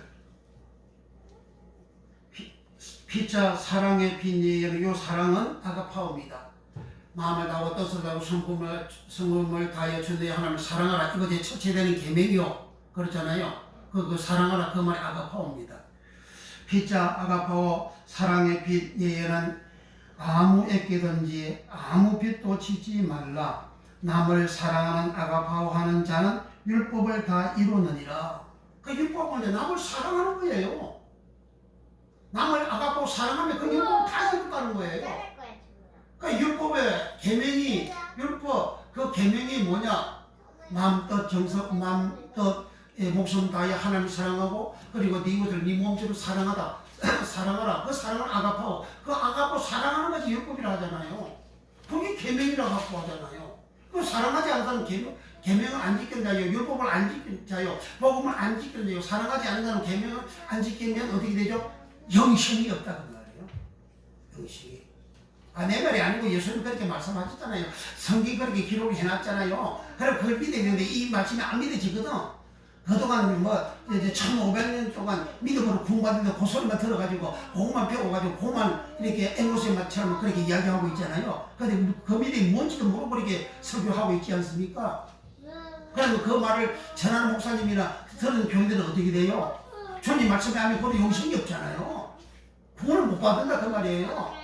피자 사랑의 빈예는 요 사랑은 아가파오입니다. 마음을 다하고 뜻을 다하고 성품을 다하여 주 너희 하나님을 사랑하라. 이거 제 첫째되는 계명이요. 그렇잖아요. 그 사랑하라 그 말이 아가파오입니다. 피자 아가파오 사랑의 빛 예에는 아무에게든지 아무 빛도 지지 말라. 남을 사랑하는 아가파오 하는 자는 율법을 다 이루느니라. 그 율법은 남을 사랑하는 거예요. 남을 아가파오 사랑하면 그 율법을 다 이뤘다는 거예요. 그 율법의 계명이, 율법 그 계명이 뭐냐? 마음뜻 정석, 마음뜻 목숨 다해 하나님을 사랑하고, 그리고 네 이웃을 네 몸처럼 사랑하다. 사랑하라. 그 사랑을 아가파오. 그 아가파오 사랑하는 것이 율법이라 하잖아요. 그게 계명이라고 갖고 하잖아요. 그 사랑하지 않는 사람은 계명을 안 지키는 자요, 율법을 안 지키는 자요, 복음을 안 지키는 자요. 사랑하지 않는 사람은 계명을 안 지키면 어떻게 되죠? 영생이 없다는 말이에요. 영생이. 내 말이 아니고 예수님 그렇게 말씀하셨잖아요. 성경 그렇게 기록을 해놨잖아요. 그럼 그걸 믿어야 되는데 이 말씀이 안 믿어지거든. 그동안 이제 1500년 동안 믿음으로 구원받는데 그 소리만 들어가지고 그것만 배워가지고 그것만 이렇게 앵무새만처럼 그렇게 이야기하고 있잖아요. 근데 그 믿음이 뭔지도 모르고 이렇게 설교하고 있지 않습니까? 그러면 그 말을 전하는 목사님이나 들은 교인들은 어떻게 돼요? 주님 말씀에 하면 그런 용신이 없잖아요. 구원을 못 받는다 그 말이에요.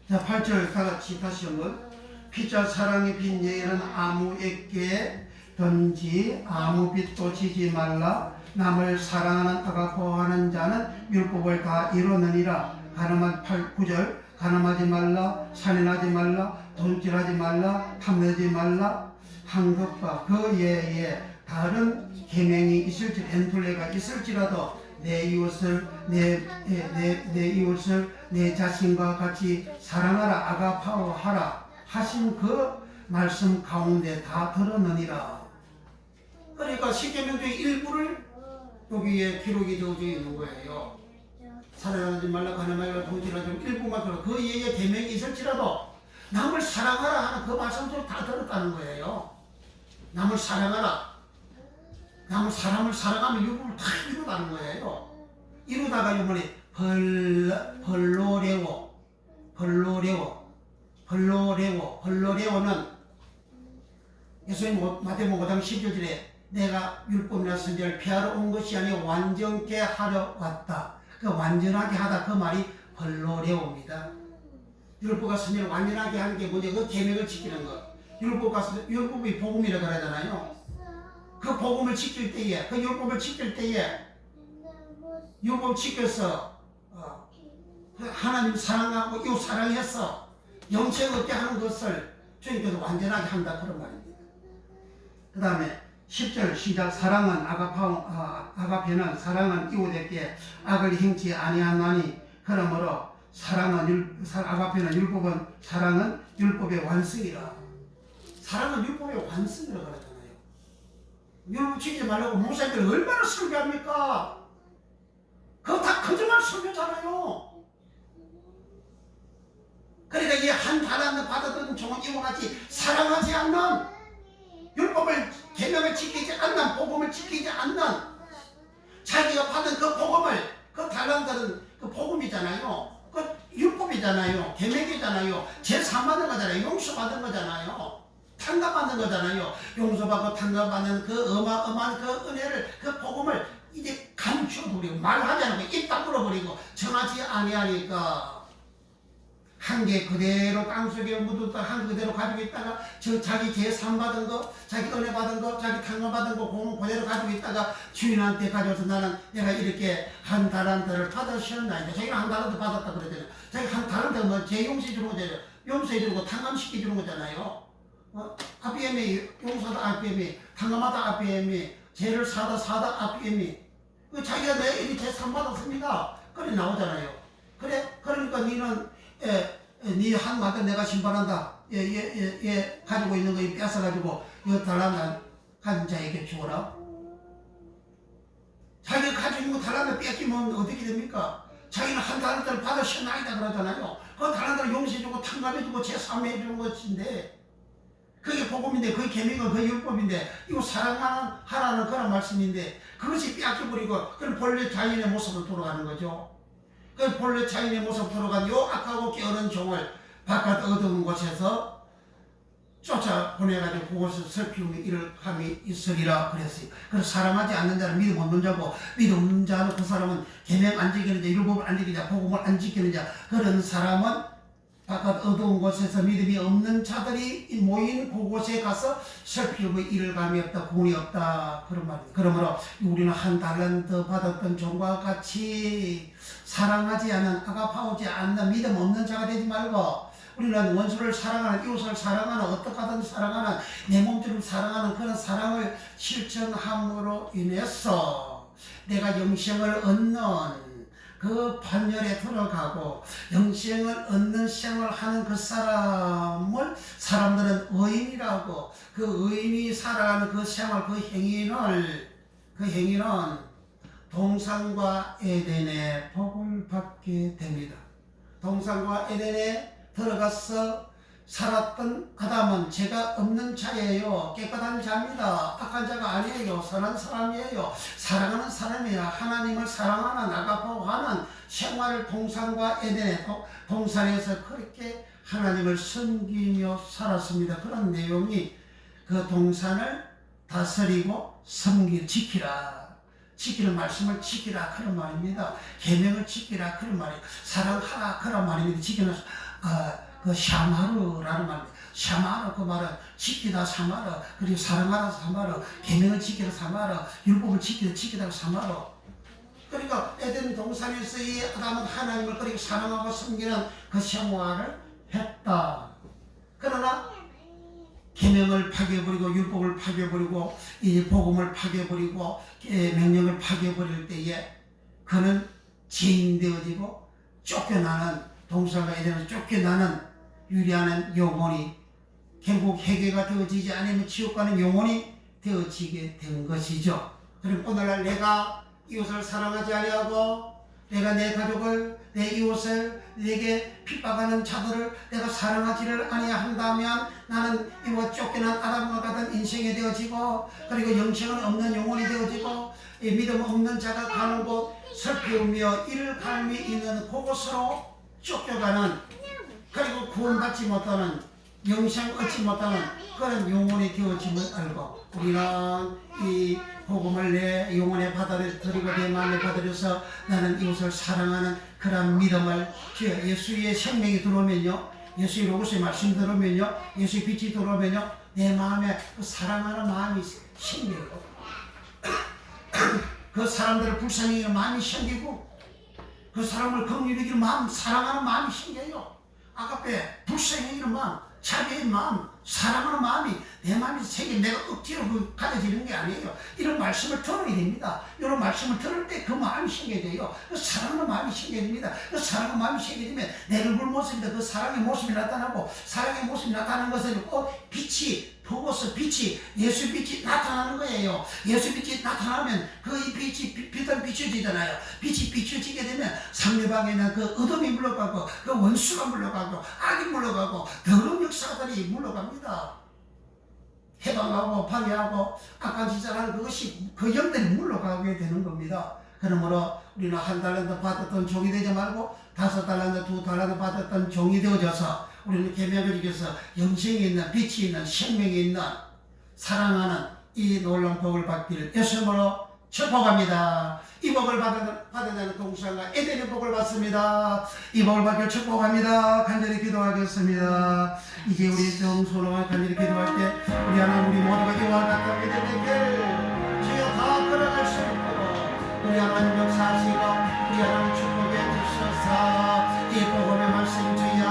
자, 8절 다 같이 다시 한번. 피자 사랑의 빚 예는 아무에게 던지 아무 빚도 지지 말라. 남을 사랑하는 아가포하는 자는 율법을 다 이루느니라. 가늠한 9절 가늠하지 말라, 살인하지 말라, 돈질하지 말라, 탐내지 말라 한 것과 그 외에 다른 계명이 있을지 엔툴레가 있을지라도 내 이웃을 내 자신과 같이 사랑하라 아가파오하라 하신 그 말씀 가운데 다 들었느니라. 그러니까 십계명 중에 일부를 여기에 기록이 되어져 있는 거예요. 사랑하지 말라, 가늠하지 말라, 돈질하지 말라 일부만 들어. 그 외에 계명이 있을지라도 남을 사랑하라 하는 그 말씀도 다 들었다는 거예요. 남을 사랑하라. 남을 사람을 사랑하면 율법을 다 이루다는 거예요. 이루다가 이번에 벌로레오는 예수님 마태복음 5장 12절에 내가 율법이나 선지자를 폐하러 온 것이 아니라 완전케 하러 왔다. 그 완전하게 하다 그 말이 벌로레오입니다. 율법과 선지자를 완전하게 하는 게 뭐냐? 그 계명을 지키는 것. 율법이 복음이라고 그러잖아요. 그 복음을 지킬 때에, 그 율법을 지킬 때에, 율법 지켜서 하나님 사랑하고 이웃 사랑해서 영생 얻게 하는 것을 주님께서 완전하게 한다 그런 말입니다. 그 다음에 10절 시작. 사랑은 아가페는 사랑은 이웃에게 악을 행치 아니하나니 그러므로 아가페는 율법은 사랑은 율법의 완성이라. 사랑은 율법의 완성이라고 그러잖아요. 율법 지키지 말라고 목사님들 얼마나 설교합니까? 그거 다 거짓말 설교잖아요. 그러니까 이 한 달란트 받았던 종은 이와 같이 사랑하지 않는, 율법을 계명을 지키지 않는, 복음을 지키지 않는, 자기가 받은 그 복음을, 그 달란트는 그 복음이잖아요. 그 율법이잖아요. 계명이잖아요. 제사 받은 거잖아요. 용서 받은 거잖아요. 탕감받는 거잖아요. 용서받고 탕감받는 그 어마어마한 그 은혜를, 그 복음을 이제 감춰버리고 말하지 않고 입 다물어버리고 전하지 아니하니까 한개 그대로 땅속에 묻었다 한 그대로 가지고 있다가 자기 제삼 받은 거, 자기 은혜 받은 거, 자기 탕감 받은 거 그대로 가지고 있다가 주인한테 가져와서 나는 내가 이렇게 한 달란트를 받으셨나이다. 자기가 한 달란트 받았다 그러잖아요. 자기 한 달란트가 뭐 재용시 주는 거잖아요. 용서해 주는 거, 탕감시켜 주는 거잖아요. RPM이 용서다 RPM이, 탕감하다 RPM이, 죄를 사다 RPM이. 자기가 내 일이 제삼 받았습니다. 그래 나오잖아요. 그래, 그러니까 니는 니 한 마디 내가 심판한다. 얘 가지고 있는 거 뺏어가지고 이거 달란트 가진 자에게 주어라. 자기가 가지고 있는 거 달란트 뺏기면 어떻게 됩니까? 자기는 한 달란트를 받으셨나이다 그러잖아요. 그 달란트를 용서해주고 탕감해주고 제삼해주는 것인데 그게 복음인데, 그게 계명은 그 율법인데, 이거 사랑하라는 그런 말씀인데, 그것이 빼앗겨버리고, 그럼 본래 자연의 모습으로 돌아가는 거죠. 그 본래 자연의 모습으로 돌아간 요 악하고 게으른 종을 바깥 어두운 곳에서 쫓아 보내가지고 그곳을 살피우는 일을 함이 있으리라 그랬어요. 그래서 사랑하지 않는 자는 믿음 없는 자고, 믿음 없는 자는 그 사람은 계명 안 지키는 자, 율법을 안 지키는 자, 복음을 안 지키는 자, 그런 사람은 바깥 어두운 곳에서 믿음이 없는 자들이 모인 그곳에 가서 살피우고 이를 감이 없다, 구원이 없다 그런 말입니다. 그러므로 우리는 한 달란트 받았던 종과 같이 사랑하지 않은, 아가파오지 않는 믿음 없는 자가 되지 말고, 우리는 원수를 사랑하는, 이웃을 사랑하는, 어떻게 하든 사랑하는, 내 몸처럼 사랑하는 그런 사랑을 실천함으로 인해서 내가 영생을 얻는 그 반열에 들어가고 영생을 얻는 생활하는 그 사람을 사람들은 의인이라고, 그 의인이 살아가는 그 생활, 그 행위는 동산과 에덴의 복을 받게 됩니다. 동산과 에덴에 들어가서 살았던 아담은 죄가 없는 자예요. 깨끗한 자입니다. 악한 자가 아니에요. 선한 사람이에요. 사랑하는 사람이야. 하나님을 사랑하는, 아가포하는 생활을 동산과 에덴에, 동산에서 그렇게 하나님을 섬기며 살았습니다. 그런 내용이 그 동산을 다스리고 지키라. 지키는 말씀을 지키라 그런 말입니다. 계명을 지키라 그런 말이에요. 사랑하라 그런 말입니다. 지키는 그 샤마르라는 말입니다. 샤마르 그 말은 지키다 사마르, 그리고 사랑하다 사마르, 계명을 지키다 사마르, 율법을 지키다 사마르. 그러니까 에덴 동산에서 이 아담은 하나님을 그리고 사랑하고 섬기는 그 생활을 했다. 그러나 계명을 파괴버리고 율법을 파괴버리고 이 복음을 파괴버리고 명령을 파괴버릴 때에 그는 죄인 되어지고 쫓겨나는, 동산과 에덴에서 쫓겨나는 유리하는 영혼이 결국 회개가 되어지지 않으면 지옥 가는 영혼이 되어지게 된 것이죠. 그리고 오늘날 내가 이웃을 사랑하지 아니하고 내가 내 가족을, 내 이웃을, 내게 핍박하는 자들을 내가 사랑하지를 아니한다면 나는 이와 쫓겨난 아담과 같은 인생이 되어지고, 그리고 영생은 없는 영혼이 되어지고, 믿음 없는 자가 가는 곳, 슬피우며 이를 갈미 있는 그곳으로 쫓겨가는, 그리고 구원받지 못하는, 영생 얻지 못하는 그런 영혼이 되어짐을 알고, 우리는 이 복음을 내 영혼에 받아들이고 내 마음에 받아들여서 나는 이웃을 사랑하는 그런 믿음을, 예수의 생명이 들어오면요, 예수의 로고스의 말씀 들어오면요, 예수의 빛이 들어오면요, 내 마음에 그 사랑하는 마음이 생겨요. 그 사람들을 불쌍히 여기는 마음이 생기고, 그 사람을 긍휼히 여기는 마음, 사랑하는 마음이 생겨요. 아까에 불쌍히 여기는 마음, 자비의 마음, 사랑하는 마음이 내 마음이 생겨. 내가 억지로 가져지는 게 아니에요. 이런 말씀을 들어야 됩니다. 이런 말씀을 들을 때 그 마음이 생겨져요. 그 사랑하는 마음이 생겨집니다. 그 사랑하는 마음이 생겨지면 내 얼굴 모습인데 그 사랑의 모습이 나타나고, 사랑의 모습이 나타나는 것은 빛이, 보고서 빛이, 예수 빛이 나타나는 거예요. 예수 빛이 나타나면 그 빛이 빛은 비춰지잖아요. 빛이 비춰지게 되면 상대방에는 그 어둠이 물러가고, 그 원수가 물러가고, 악이 물러가고, 더러운 역사들이 물러갑니다. 해방하고 파괴하고 악한 짓을 그것이, 그 영들이 물러가게 되는 겁니다. 그러므로 우리는 한 달란트 받았던 종이 되지 말고 5달란트, 2달란트 받았던 종이 되어져서 우리는 계명을 지켜서 영생이 있는, 빛이 있는, 생명이 있는, 사랑하는 이 놀라운 복을 받기를 예수님으로 축복합니다. 이 복을 받아내는 동산과 에덴의 복을 받습니다. 이 복을 받기를 축복합니다. 간절히 기도하겠습니다. 이제 우리 정소로 간절히 기도할 때 우리 하나님, 우리 모두가 이와 같은 믿음을 주여 다 걸어갈 수 있도록 우리 하나님 역사하시고 우리 하나님 축복해 주셔서 이 복음의 말씀 주여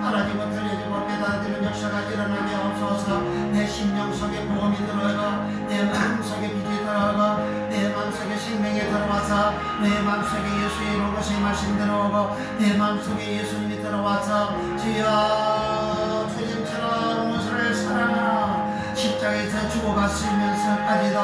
알아지고 들려지고 깨달아지는 역사가 일어나게 하옵소서. 내 심령 속에 복음이 들어가, 내 마음 속에 빛이 들어가, 내 마음속에 생명이 들어와서 내 마음속에 예수의 로고스의 말씀이 들어오고 내 마음속에 예수님이 들어와서 주여 주님처럼 무엇을 사랑하나 십자가에서 죽어갔으면서까지도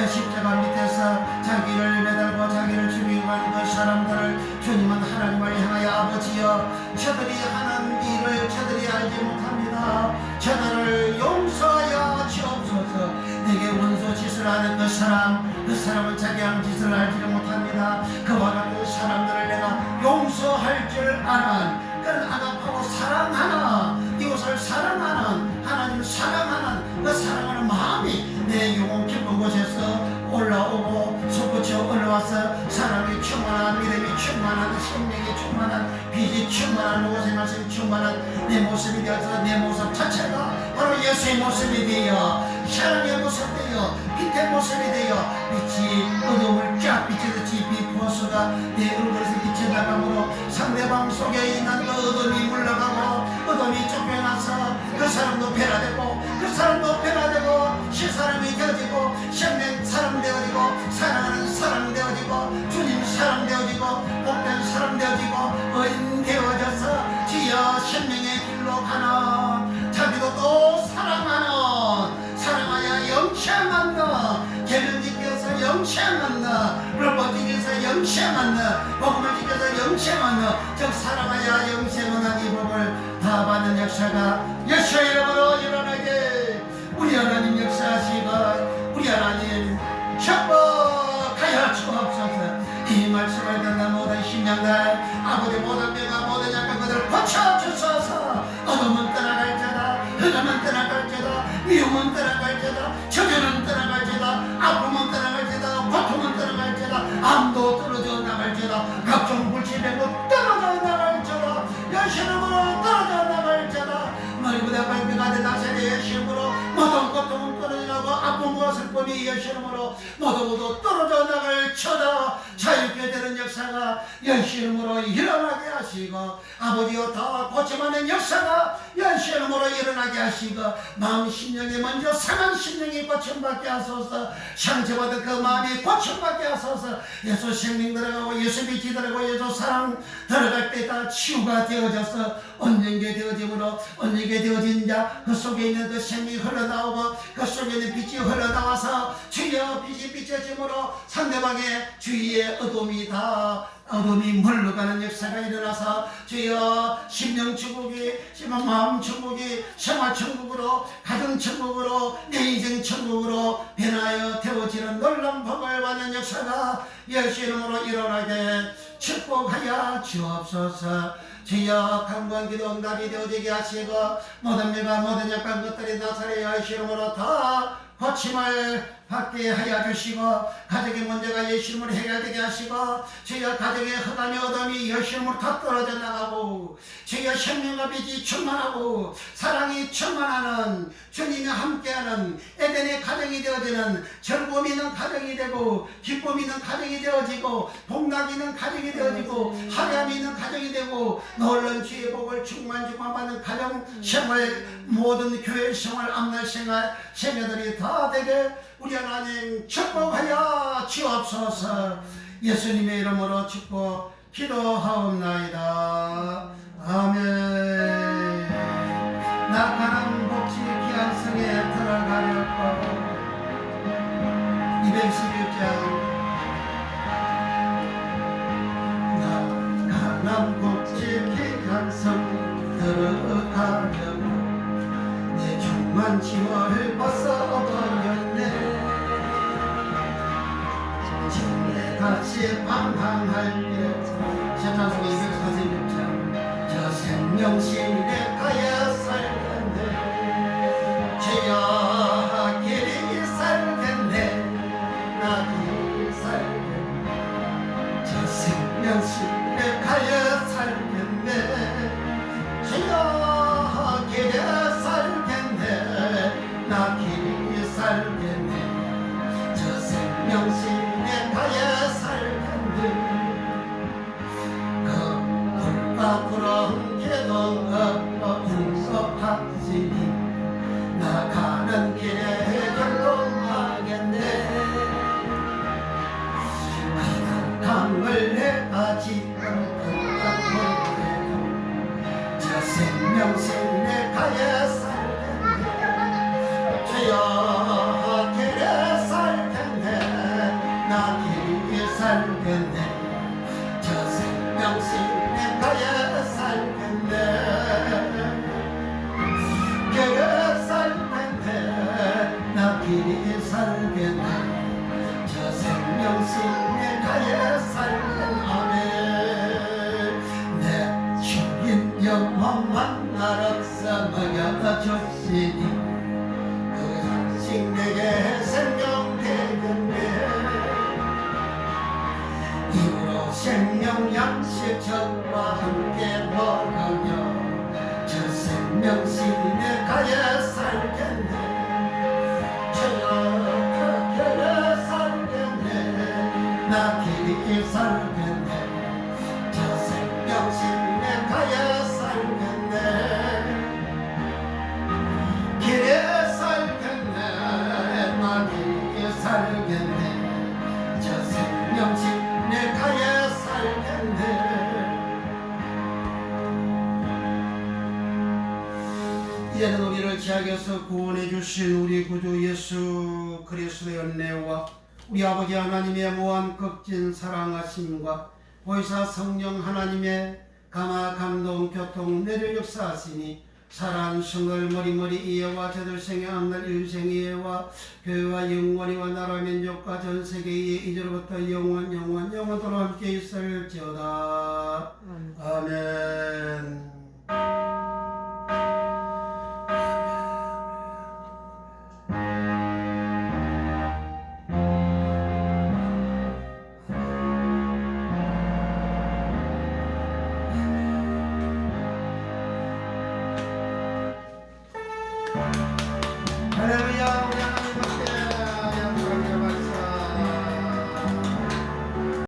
십자가 밑에서 자기를 매달고 자기를 죽이고 가는 그 사람들을 주님은 하나님을 향하여 아버지여 저들이 하는 일을 저들이 알지 못합니다. 저들을 용서하여 주옵소서. 내게 원수 짓을 하는 그 사람은 자기 하는 짓을 알지를 못합니다. 그와 같은 사람들을 내가 용서할 줄 아는, 그런 아가파고 사랑하는, 이웃을 사랑하는, 하나님 사랑하는 그 사랑하는 마음이 내 영혼 깊은 곳에서 올라오고 솟구쳐 올라와서 사랑이 충만한, 믿음이 충만한, 생명이 충만한, 빛이 충만한, 로고스의 말씀이 충만한 내 모습이 되어서 내 모습 자체가 바로 예수의 모습이 되어, 사랑의 모습 되어, 빛의 모습이 되어, 빛이 어둠을 쫙 비추듯이 빛 부어서가 내 얼굴에서 빛이 나감으로 상대방 속에 있는 그 어둠이 물러가고 어둠이 쫓겨나서 그 사람도 변화되고 그 사람도 변화되고 실사람이 되어지고 생명 사람 되어지고 사랑하는 사람 되어지고 주님 사람 되어지고 복된 영생한 너, 불법 중에서 영생한 너, 복음을 지켜서 영생한 너, 즉 살아가야 영생한 이 복을 다 받는 역사가 예수 이름으로 일어나게 우리 하나님 역사하시고 우리 하나님 축복하여 주옵소서. 이 말씀을 듣는 모든 심령들 아버지 모든 병과 모든 약한 것을 고쳐주소서. 어둠은 떠나갈지다, 흑암은 떠나갈지다, 미움은 떠나갈지다, 저주는 떠나갈지다, 아픔은 떠나갈지다, 고통은 떠나갈지다, 암도 떨어져 나갈지다, 각종 불치병도 떨어져 나갈지다, 예수님으로 떨어져 나갈지다. 머리보다 발뼈가 된 나사렛 예수님으로 모든 고통은 떨어지고 아픔과 슬픔이 예수님으로 모두 떨어져 나갈 쳐다. 자유케 되는 역사가 예수님으로 일어나게 하시고 아버지여 다 고침하는 역사가 예수님으로 일어나게 하시고 마음 심령이 먼저 상한 심령이 고침받게 하소서. 상처받은 그 마음이 고침받게 하소서. 예수 생명 들어가고 예수 빛이 들어가고 예수 사랑 들어갈 때 다 치유가 되어져서 온전게 되어짐으로 온전게 되어진 자 그 속에 있는 그 생명이 흘러나오고 그 속에 있는 빛이 흘러나와서 주여 빛이 비춰짐으로 상대방의 주위의 어둠이 물러가는 역사가 일어나서 주여 심령 천국이 마음 천국이 생활 천국으로 가정 천국으로 내 인생 천국으로 변하여 되어지는 놀라운 복을 받는 역사가 예수 이름으로 일어나게 축복하여 주옵소서. 주여 간구한 기도 응답이 되어지게 하시고 모든 죄가 모든 약한 것들이 나사렛 예수 이름으로 다 고침을 받게 하여 주시고 가정의 문제가 예수 이름으로 해결되게 하시고 주여 가정의 흑암이 어둠이 예수 이름으로 다 떨어져 나가고 주여 생명과 빛이 충만하고 사랑이 충만하는 주님이 함께하는 에덴의 가정이 되어지는 즐거움이 있는 가정이 되고 기쁨이 있는 가정이 되어지고 복락이 있는 가정이 되어지고 화려함이 있는 가정이 되고 놀라운 주의 복을 충만받는 가정 생활 모든 교회 생활 앞날 생활 세계들이 다 되게 우리 하나님 축복하여 주옵소서. 예수님의 이름으로 축복 기도하옵나이다. 아멘. 낙하는 복지 귀한 성에 들어가려고 211장 낙하는 복지 귀한 성 들어가려고 내 중만 지월을 벗어버렸네. 정에 다시 방황할 때 찬송가 246장 저 생명실에 가야 살겠네. 주여 길이 살겠네. 나 길이 살겠네. 저 생명실에 가야 살겠네. 주여 길이 살겠네. 나 길이 살겠네. 저 생명실에 가야 살겠네. 그 불과 부러운 개도 용서하시니 나가는 길에 결론하겠네. 강을 내가지 저 생명실에 가야 살겠네. 주여 길에 살겠네. 나 길에 살겠네. 저 생명실에 가야 살겠네. 길에 살겠네. 나 길에 살겠네. 저 생명실에 가야 살겠네. 아멘. 내 주인 영원 만나러서 먹여주시니 내게 생명 되겠네. 이후로 생명 양식 저와 함께 먹으며 저 생명실에 가야 살겠네. 저녁 길에 살겠네. 나 길이 살겠네. 저 생명실에 가야 살겠네. 길에 살겠네. 저 생명실에 가야 살겠네. 이제는 우리를 죄악에서 구원해 주신 우리 구주 예수 그리스도의 은혜와 우리 아버지 하나님의 무한 극진 사랑하심과 보혜사 성령 하나님의 감화 감동 교통 내려 역사하시니 사랑 성을 머리머리 이해와 저들 생의 앞날 일생 이해와 교회와 영원히와 나라 민족과 전 세계의 이제로부터 영원토록 함께 있을지어다. 아멘.